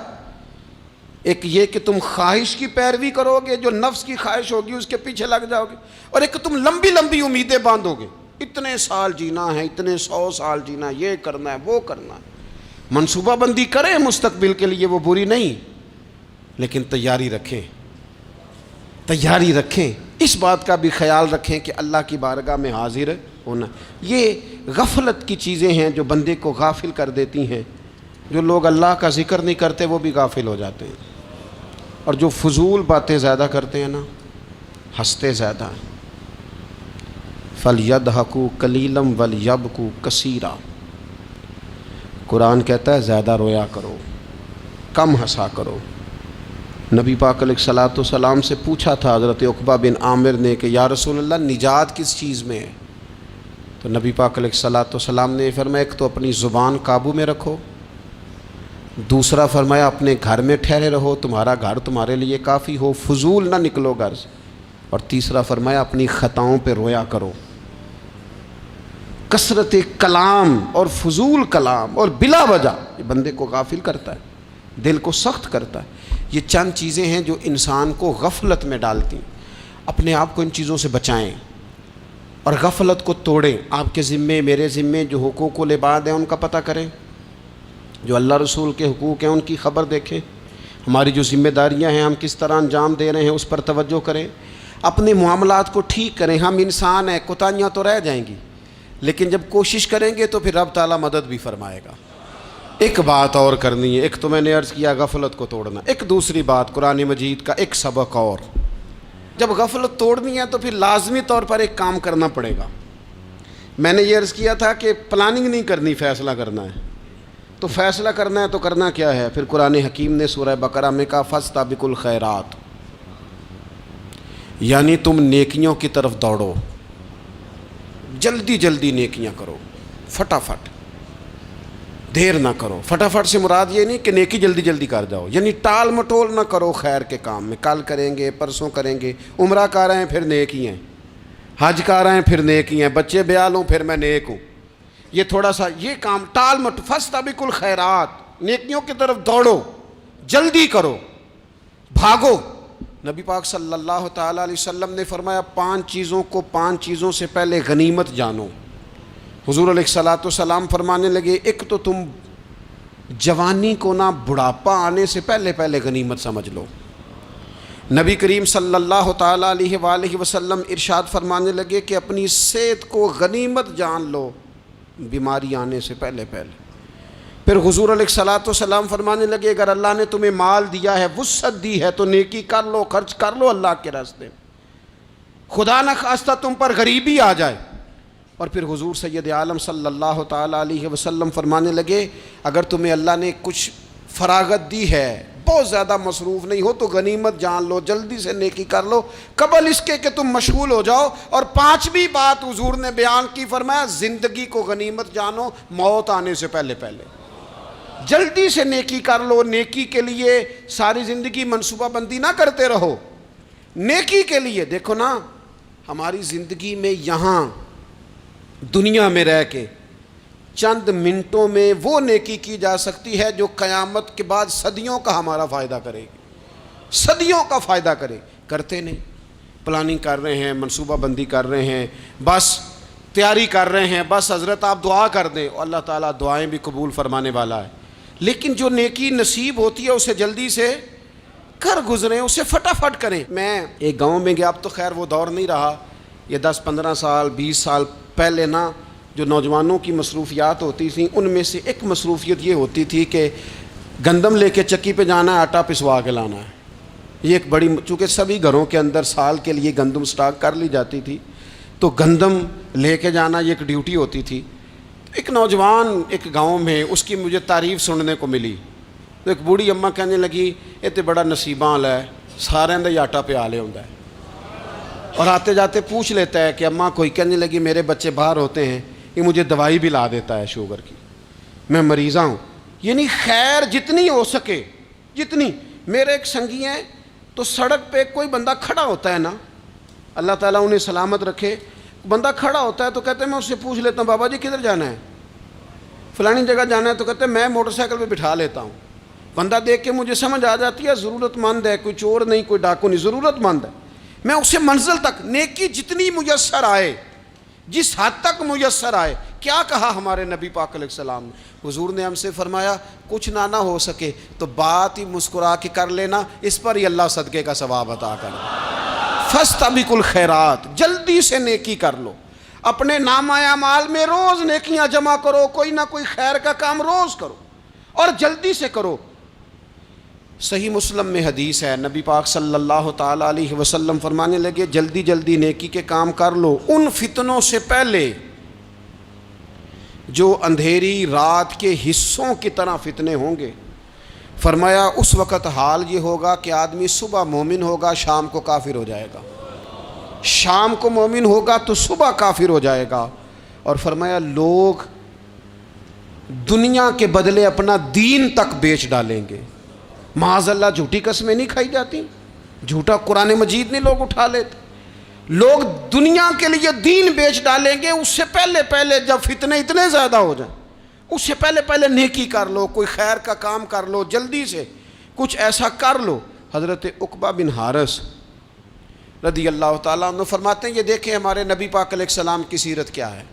ایک یہ کہ تم خواہش کی پیروی کرو گے، جو نفس کی خواہش ہوگی اس کے پیچھے لگ جاؤ گے، اور ایک کہ تم لمبی لمبی امیدیں باندھو گے، اتنے سال جینا ہے، اتنے 100 سال جینا ہے، یہ کرنا ہے وہ کرنا ہے۔ منصوبہ بندی کریں مستقبل کے لیے، وہ بری نہیں، لیکن تیاری رکھیں، تیاری رکھیں، اس بات کا بھی خیال رکھیں کہ اللہ کی بارگاہ میں حاضر ہونا۔ یہ غفلت کی چیزیں ہیں جو بندے کو غافل کر دیتی ہیں۔ جو لوگ اللہ کا ذکر نہیں کرتے وہ بھی غافل ہو جاتے ہیں، اور جو فضول باتیں زیادہ کرتے ہیں نا، ہنستے زیادہ ہیں۔ فَلْيَضْحَكُوا قَلِيلًا وَلْيَبْكُوا كَثِيرًا۔ قرآن کہتا ہے زیادہ رویا کرو، کم ہنسا کرو۔ نبی پاک علیہ الصلوۃ والسلام سے پوچھا تھا حضرت عقبہ بن عامر نے کہ یا رسول اللہ نجات کس چیز میں ہے؟ تو نبی پاک علیہ الصلوۃ والسلام نے فرمایا ایک تو اپنی زبان قابو میں رکھو، دوسرا فرمایا اپنے گھر میں ٹھہرے رہو، تمہارا گھر تمہارے لیے کافی ہو، فضول نہ نکلو گھر سے، اور تیسرا فرمایا اپنی خطاؤں پہ رویا کرو۔ کثرت کلام اور فضول کلام اور بلا وجہ یہ بندے کو غافل کرتا ہے، دل کو سخت کرتا ہے۔ یہ چند چیزیں ہیں جو انسان کو غفلت میں ڈالتی ہیں۔ اپنے آپ کو ان چیزوں سے بچائیں اور غفلت کو توڑیں۔ آپ کے ذمے، میرے ذمے جو حقوق العباد ہیں ان کا پتہ کریں، جو اللہ رسول کے حقوق ہیں ان کی خبر دیکھیں، ہماری جو ذمہ داریاں ہیں ہم کس طرح انجام دے رہے ہیں اس پر توجہ کریں، اپنے معاملات کو ٹھیک کریں۔ ہم انسان ہیں، کوتاہیاں تو رہ جائیں گی، لیکن جب کوشش کریں گے تو پھر رب تعالیٰ مدد بھی فرمائے گا۔ ایک بات اور کرنی ہے، ایک تو میں نے عرض کیا غفلت کو توڑنا، ایک دوسری بات قرآن مجید کا ایک سبق اور، جب غفلت توڑنی ہے تو پھر لازمی طور پر ایک کام کرنا پڑے گا۔ میں نے یہ عرض کیا تھا کہ پلاننگ نہیں کرنی، فیصلہ کرنا ہے۔ تو فیصلہ کرنا ہے تو کرنا کیا ہے؟ پھر قرآن حکیم نے سورہ بقرہ میں کہا فاستبقوا الخیرات، یعنی تم نیکیوں کی طرف دوڑو، جلدی جلدی نیکیاں کرو، فٹافٹ، دیر نہ کرو۔ فٹافٹ سے مراد یہ نہیں کہ نیکی جلدی جلدی کر جاؤ، یعنی ٹال مٹول نہ کرو خیر کے کام میں، کل کریں گے، پرسوں کریں گے، عمرہ کر رہے ہیں پھر نیکی ہیں، حج کر رہے ہیں پھر نیکی ہیں، بچے بیال ہوں پھر میں نیک ہوں، یہ تھوڑا سا یہ کام ٹال مٹ۔ فاستبقوا الخیرات، نیکیوں کی طرف دوڑو، جلدی کرو، بھاگو۔ نبی پاک صلی اللہ تعالیٰ علیہ وسلم نے فرمایا 5 چیزوں سے پہلے غنیمت جانو۔ حضور علیہ الصلوۃ والسلام فرمانے لگے ایک تو تم جوانی کو نہ بڑھاپا آنے سے پہلے پہلے غنیمت سمجھ لو۔ نبی کریم صلی اللہ تعالیٰ علیہ وآلہ وسلم ارشاد فرمانے لگے کہ اپنی صحت کو غنیمت جان لو، بیماری آنے سے پہلے پہلے۔ پھر حضور علیہ الصلوۃ والسلام فرمانے لگے اگر اللہ نے تمہیں مال دیا ہے، وسعت دی ہے، تو نیکی کر لو، خرچ کر لو اللہ کے راستے میں، خدا نہ خواستہ تم پر غریبی آ جائے۔ اور پھر حضور سید عالم صلی اللہ تعالیٰ علیہ وسلم فرمانے لگے اگر تمہیں اللہ نے کچھ فراغت دی ہے، بہت زیادہ مصروف نہیں ہو، تو غنیمت جان لو، جلدی سے نیکی کر لو قبل اس کے کہ تم مشغول ہو جاؤ۔ اور 5ویں بات حضور نے بیان کی، فرمایا زندگی کو غنیمت جانو، موت آنے سے پہلے پہلے جلدی سے نیکی کر لو۔ نیکی کے لیے ساری زندگی منصوبہ بندی نہ کرتے رہو، نیکی کے لیے دیکھو نا، ہماری زندگی میں یہاں دنیا میں رہ کے چند منٹوں میں وہ نیکی کی جا سکتی ہے جو قیامت کے بعد صدیوں کا ہمارا فائدہ کرے گی، صدیوں کا فائدہ کرتے نہیں۔ پلاننگ کر رہے ہیں، منصوبہ بندی کر رہے ہیں، بس تیاری کر رہے ہیں، بس حضرت آپ دعا کر دیں، اللہ تعالیٰ دعائیں بھی قبول فرمانے والا ہے، لیکن جو نیکی نصیب ہوتی ہے اسے جلدی سے کر گزریں، اسے فٹافٹ کریں۔ میں ایک گاؤں میں گیا، اب تو خیر وہ دور نہیں رہا، یہ 10-15 سال 20 سال پہلے نا جو نوجوانوں کی مصروفیات ہوتی تھیں ان میں سے ایک مصروفیت یہ ہوتی تھی کہ گندم لے کے چکی پہ جانا ہے، آٹا پسوا کے لانا ہے۔ یہ ایک بڑی، چونکہ سبھی گھروں کے اندر سال کے لیے گندم سٹاک کر لی جاتی تھی، تو گندم لے کے جانا یہ ایک ڈیوٹی ہوتی تھی۔ ایک نوجوان ایک گاؤں میں، اس کی مجھے تعریف سننے کو ملی، تو ایک بوڑھی اماں کہنے لگی یہ تو بڑا نصیباں والا ہے، سارے دا آٹا پیا لے ہوندا ہے۔ اور آتے جاتے پوچھ لیتا ہے کہ اماں کوئی کہنے لگی میرے بچے باہر ہوتے ہیں، یہ مجھے دوائی بھی لا دیتا ہے شوگر کی، میں مریضہ ہوں۔ یعنی خیر جتنی ہو سکے، جتنی۔ میرے ایک سنگی ہیں تو سڑک پہ کوئی بندہ کھڑا ہوتا ہے نا، اللہ تعالیٰ انہیں سلامت رکھے، بندہ کھڑا ہوتا ہے تو کہتے ہیں میں اس سے پوچھ لیتا ہوں بابا جی کدھر جانا ہے، فلانی جگہ جانا ہے، تو کہتے ہیں میں موٹر سائیکل پہ بٹھا لیتا ہوں۔ بندہ دیکھ کے مجھے سمجھ آ جاتی ہے ضرورت مند ہے، کوئی چور نہیں، کوئی ڈاکو نہیں، ضرورت مند ہے۔ میں اسے منزل تک نیکی جتنی میسر آئے، جس حد تک میسر آئے۔ کیا کہا ہمارے نبی پاک علیہ السلام نے؟ حضور نے ہم سے فرمایا کچھ نہ ہو سکے تو بات ہی مسکرا کے کر لینا، اس پر ہی اللہ صدقے کا ثواب عطا کرے۔ فاستبقوا الخیرات، جلدی سے نیکی کر لو، اپنے نامہ اعمال میں روز نیکیاں جمع کرو، کوئی نہ کوئی خیر کا کام روز کرو اور جلدی سے کرو۔ صحیح مسلم میں حدیث ہے، نبی پاک صلی اللہ تعالیٰ علیہ وسلم فرمانے لگے جلدی جلدی نیکی کے کام کر لو ان فتنوں سے پہلے جو اندھیری رات کے حصوں کی طرح فتنے ہوں گے۔ فرمایا اس وقت حال یہ ہوگا کہ آدمی صبح مومن ہوگا، شام کو کافر ہو جائے گا، شام کو مومن ہوگا تو صبح کافر ہو جائے گا۔ اور فرمایا لوگ دنیا کے بدلے اپنا دین تک بیچ ڈالیں گے۔ معاذ اللہ جھوٹی قسمیں نہیں کھائی جاتی، جھوٹا قرآن مجید نہیں لوگ اٹھا لیتے، لوگ دنیا کے لیے دین بیچ ڈالیں گے۔ اس سے پہلے جب فتنے اتنے زیادہ ہو جائیں، اس سے پہلے نیکی کر لو، کوئی خیر کا کام کر لو، جلدی سے کچھ ایسا کر لو۔ حضرت عقبہ بن حارث رضی اللہ تعالیٰ عنہ فرماتے ہیں یہ دیکھیں ہمارے نبی پاک علیہ السلام کی سیرت کیا ہے،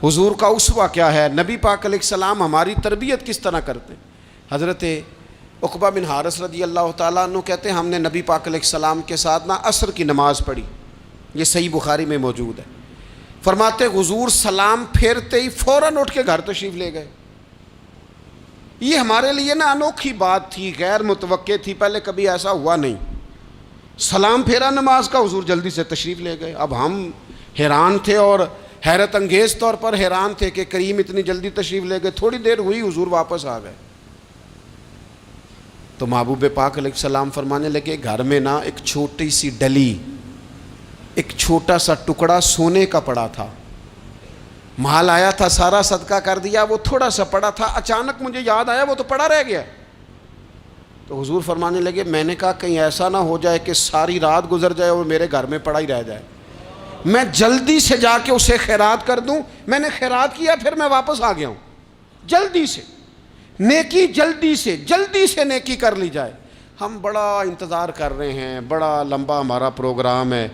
حضور کا اسوہ کیا ہے، نبی پاک علیہ السلام ہماری تربیت کس طرح کرتے ہیں۔ حضرت عقبہ بن حارث رضی اللہ تعالیٰ عنہ کہتے ہیں ہم نے نبی پاک علیہ السلام کے ساتھ عصر کی نماز پڑھی، یہ صحیح بخاری میں موجود ہے۔ فرماتے حضور سلام پھیرتے ہی فوراً اٹھ کے گھر تشریف لے گئے۔ یہ ہمارے لیے انوکھی بات تھی، غیر متوقع تھی، پہلے کبھی ایسا ہوا نہیں۔ سلام پھیرا نماز کا، حضور جلدی سے تشریف لے گئے۔ اب ہم حیران تھے اور حیرت انگیز طور پر حیران تھے کہ کریم اتنی جلدی تشریف لے گئے۔ تھوڑی دیر ہوئی حضور واپس آ گئے تو محبوب پاک علیہ السلام فرمانے لگے گھر میں ایک چھوٹی سی ڈلی، ایک چھوٹا سا ٹکڑا سونے کا پڑا تھا، مال آیا تھا سارا صدقہ کر دیا، وہ تھوڑا سا پڑا تھا، اچانک مجھے یاد آیا وہ تو پڑا رہ گیا۔ تو حضور فرمانے لگے میں نے کہا کہیں ایسا نہ ہو جائے کہ ساری رات گزر جائے اور میرے گھر میں پڑا ہی رہ جائے، میں جلدی سے جا کے اسے خیرات کر دوں۔ میں نے خیرات کیا پھر میں واپس آ گیا ہوں۔ جلدی سے نیکی، جلدی سے نیکی کر لی جائے۔ ہم بڑا انتظار کر رہے ہیں، بڑا لمبا ہمارا پروگرام ہے،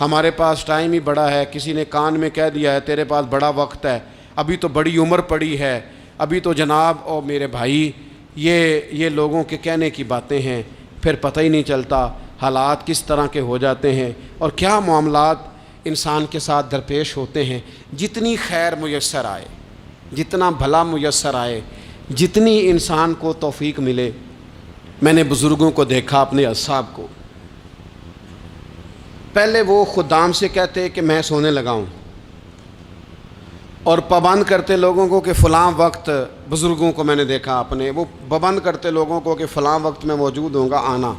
ہمارے پاس ٹائم ہی بڑا ہے، کسی نے کان میں کہہ دیا ہے تیرے پاس بڑا وقت ہے، ابھی تو بڑی عمر پڑی ہے، ابھی تو جناب او میرے بھائی یہ لوگوں کے کہنے کی باتیں ہیں، پھر پتہ ہی نہیں چلتا حالات کس طرح کے ہو جاتے ہیں اور کیا معاملات انسان کے ساتھ درپیش ہوتے ہیں۔ جتنی خیر میسر آئے، جتنا بھلا میسر آئے، جتنی انسان کو توفیق ملے۔ میں نے بزرگوں کو دیکھا، اپنے اصحاب کو، پہلے وہ خدام سے کہتے کہ میں سونے لگا ہوں اور پابند کرتے لوگوں کو کہ فلاں وقت، بزرگوں کو میں نے دیکھا اپنے، وہ پابند کرتے لوگوں کو کہ فلاں وقت میں موجود ہوں گا آنا،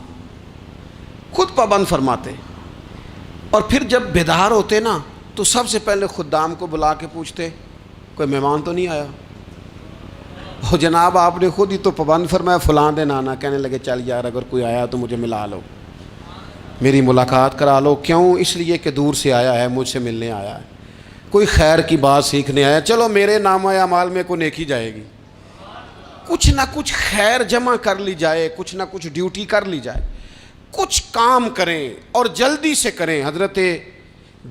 خود پابند فرماتے، اور پھر جب بیدار ہوتے تو سب سے پہلے خدام کو بلا کے پوچھتے کوئی مہمان تو نہیں آیا؟ وہ جناب آپ نے خود ہی تو پابند فرمایا فلاں دن آنا۔ کہنے لگے چل یار اگر کوئی آیا تو مجھے ملا لو، میری ملاقات کرا لو۔ کیوں؟ اس لیے کہ دور سے آیا ہے، مجھ سے ملنے آیا ہے، کوئی خیر کی بات سیکھنے آیا، چلو میرے نامہ اعمال میں کوئی نیکی جائے گی، کچھ نہ کچھ خیر جمع کر لی جائے، کچھ نہ کچھ ڈیوٹی کر لی جائے، کچھ کام کریں اور جلدی سے کریں۔ حضرت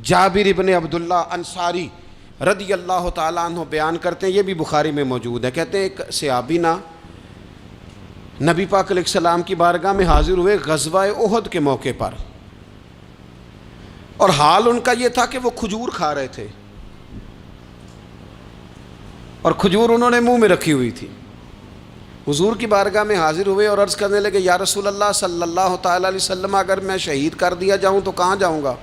جابر ابن عبداللہ انصاری رضی اللہ تعالیٰ عنہ بیان کرتے ہیں، یہ بھی بخاری میں موجود ہے، کہتے ہیں ایک صحابی نبی پاک علیہ السلام کی بارگاہ میں حاضر ہوئے غزوہ احد کے موقع پر، اور حال ان کا یہ تھا کہ وہ کھجور کھا رہے تھے اور کھجور انہوں نے منہ میں رکھی ہوئی تھی۔ حضور کی بارگاہ میں حاضر ہوئے اور عرض کرنے لگے یا رسول اللہ صلی اللہ تعالیٰ علیہ وسلم اگر میں شہید کر دیا جاؤں تو کہاں جاؤں گا؟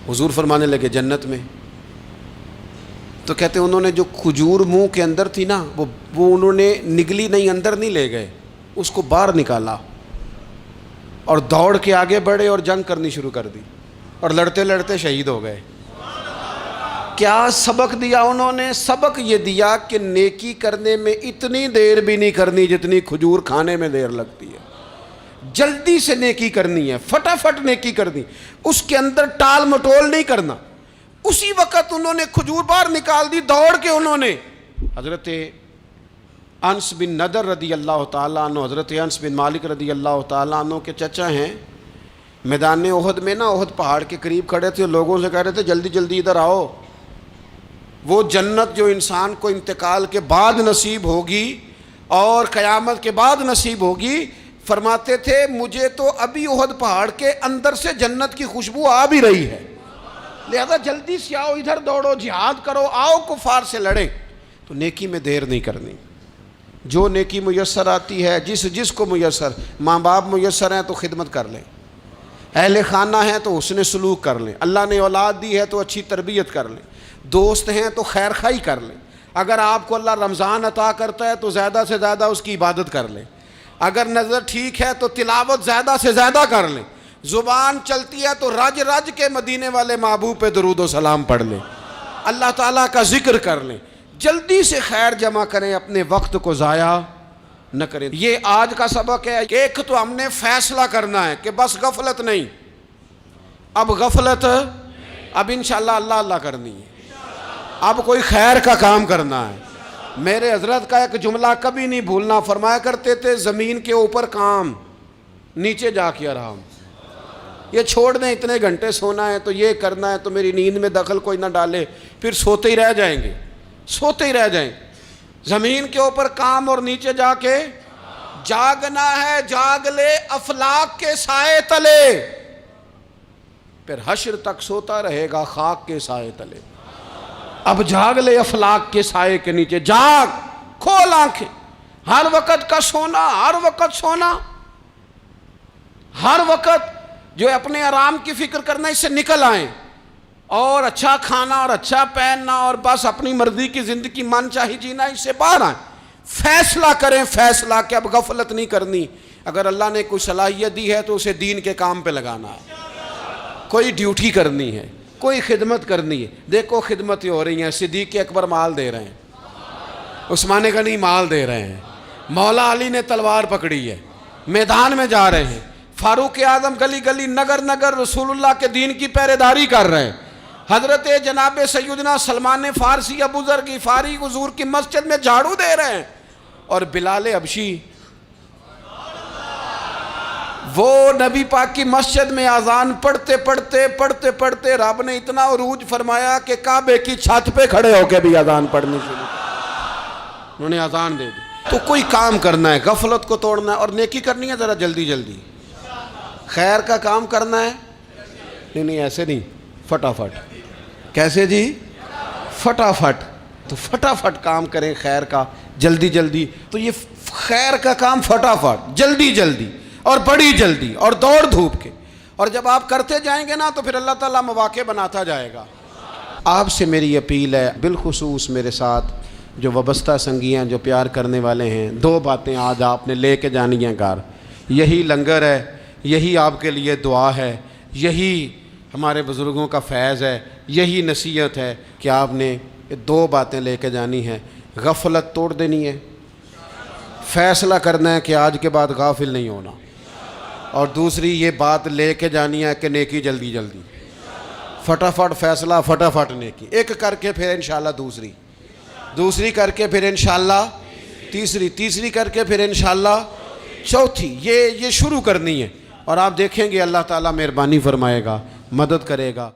حضور فرمانے لگے جنت میں۔ تو کہتے ہیں انہوں نے جو کھجور منہ کے اندر تھی وہ انہوں نے نگلی نہیں، اندر نہیں لے گئے، اس کو باہر نکالا اور دوڑ کے آگے بڑھے اور جنگ کرنی شروع کر دی۔ اور لڑتے لڑتے شہید ہو گئے۔ کیا سبق دیا انہوں نے؟ سبق یہ دیا کہ نیکی کرنے میں اتنی دیر بھی نہیں کرنی جتنی کھجور کھانے میں دیر لگتی ہے۔ جلدی سے نیکی کرنی ہے، فٹافٹ نیکی کرنی، اس کے اندر ٹال مٹول نہیں کرنا۔ اسی وقت انہوں نے کھجور باہر نکال دی، دوڑ کے انہوں نے حضرت انس بن نضر رضی اللہ تعالیٰ عنہ، حضرت انس بن مالک رضی اللہ تعالیٰ عنہ کے چچا ہیں، میدان احد میں نا، احد پہاڑ کے قریب کھڑے تھے، لوگوں سے کہہ رہے تھے جلدی جلدی ادھر آؤ، وہ جنت جو انسان کو انتقال کے بعد نصیب ہوگی اور قیامت کے بعد نصیب ہوگی، فرماتے تھے مجھے تو ابھی احد پہاڑ کے اندر سے جنت کی خوشبو آ بھی رہی ہے، لہذا جلدی سے آؤ، ادھر دوڑو، جہاد کرو، آؤ کفار سے لڑیں۔ تو نیکی میں دیر نہیں کرنی، جو نیکی میسر آتی ہے، جس کو میسر، ماں باپ میسر ہیں تو خدمت کر لیں، اہل خانہ ہیں تو حسن سلوک کر لیں، اللہ نے اولاد دی ہے تو اچھی تربیت کر لیں، دوست ہیں تو خیر خواہی کر لیں، اگر آپ کو اللہ رمضان عطا کرتا ہے تو زیادہ سے زیادہ اس کی عبادت کر لیں، اگر نظر ٹھیک ہے تو تلاوت زیادہ سے زیادہ کر لیں، زبان چلتی ہے تو رج رج کے مدینے والے محبوب پہ درود و سلام پڑھ لیں، اللہ تعالیٰ کا ذکر کر لیں، جلدی سے خیر جمع کریں، اپنے وقت کو ضائع نہ کریں۔ یہ آج کا سبق ہے۔ ایک تو ہم نے فیصلہ کرنا ہے کہ بس غفلت نہیں، اب غفلت، اب انشاءاللہ اللہ اللہ کرنی ہے، اب کوئی خیر کا کام کرنا ہے۔ میرے حضرت کا ایک جملہ کبھی نہیں بھولنا، فرمایا کرتے تھے زمین کے اوپر کام، نیچے جا کے آرام۔ یہ چھوڑ دیں، اتنے گھنٹے سونا ہے تو یہ کرنا ہے تو میری نیند میں دخل کوئی نہ ڈالے، پھر سوتے ہی رہ جائیں گے، سوتے ہی رہ جائیں گے۔ زمین کے اوپر کام اور نیچے جا کے جاگنا ہے، جاگ لے افلاک کے سائے تلے، پھر حشر تک سوتا رہے گا خاک کے سائے تلے۔ اب جاگ لے افلاک کے سائے کے نیچے، جاگ، کھول آنکھیں، ہر وقت کا سونا، ہر وقت سونا، ہر وقت جو اپنے آرام کی فکر کرنا، اس سے نکل آئیں اور اچھا کھانا اور اچھا پہننا اور بس اپنی مرضی کی زندگی من چاہی جینا، اس سے باہر آئیں۔ فیصلہ کریں، فیصلہ کہ اب غفلت نہیں کرنی، اگر اللہ نے کوئی صلاحیت دی ہے تو اسے دین کے کام پہ لگانا ہے، کوئی ڈیوٹی کرنی ہے، کوئی خدمت کرنی ہے۔ دیکھو خدمتیں ہو رہی ہیں، صدیق اکبر مال دے رہے ہیں، عثمان غنی مال دے رہے ہیں، مولا علی نے تلوار پکڑی ہے، میدان میں جا رہے ہیں، فاروق اعظم گلی گلی نگر نگر رسول اللہ کے دین کی پہرے داری کر رہے ہیں، حضرت جناب سیدنا سلمان فارسی ابو ذر غفاری حضور کی مسجد میں جھاڑو دے رہے ہیں، اور بلال حبشی وہ نبی پاک کی مسجد میں اذان پڑھتے پڑھتے رب نے اتنا عروج فرمایا کہ کعبے کی چھت پہ کھڑے ہو کے بھی اذان پڑھنی شروع، انہوں نے اذان دے دی۔ تو کوئی کام کرنا ہے، غفلت کو توڑنا ہے اور نیکی کرنی ہے، ذرا جلدی جلدی خیر کا کام کرنا ہے، نہیں ایسے نہیں، فٹافٹ۔ کیسے جی؟ فٹافٹ۔ تو فٹافٹ کام کریں خیر کا، جلدی جلدی۔ تو یہ خیر کا کام فٹافٹ، جلدی جلدی اور بڑی جلدی اور دوڑ دھوپ کے، اور جب آپ کرتے جائیں گے نا تو پھر اللہ تعالیٰ مواقع بناتا جائے گا۔ آپ سے میری اپیل ہے، بالخصوص میرے ساتھ جو وابستہ سنگی ہیں، جو پیار کرنے والے ہیں، دو باتیں آج آپ نے لے کے جانی ہیں گھر۔ یہی لنگر ہے، یہی آپ کے لیے دعا ہے، یہی ہمارے بزرگوں کا فیض ہے، یہی نصیحت ہے کہ آپ نے یہ دو باتیں لے کے جانی ہیں۔ غفلت توڑ دینی ہے، فیصلہ کرنا ہے کہ آج کے بعد غافل نہیں ہونا، اور دوسری یہ بات لے کے جانی ہے کہ نیکی جلدی جلدی، فٹافٹ فیصلہ، فٹافٹ نیکی، ایک کر کے پھر انشاءاللہ دوسری کر کے پھر انشاءاللہ تیسری کر کے پھر انشاءاللہ چوتھی، یہ شروع کرنی ہے، اور آپ دیکھیں گے اللہ تعالیٰ مہربانی فرمائے گا، مدد کرے گا۔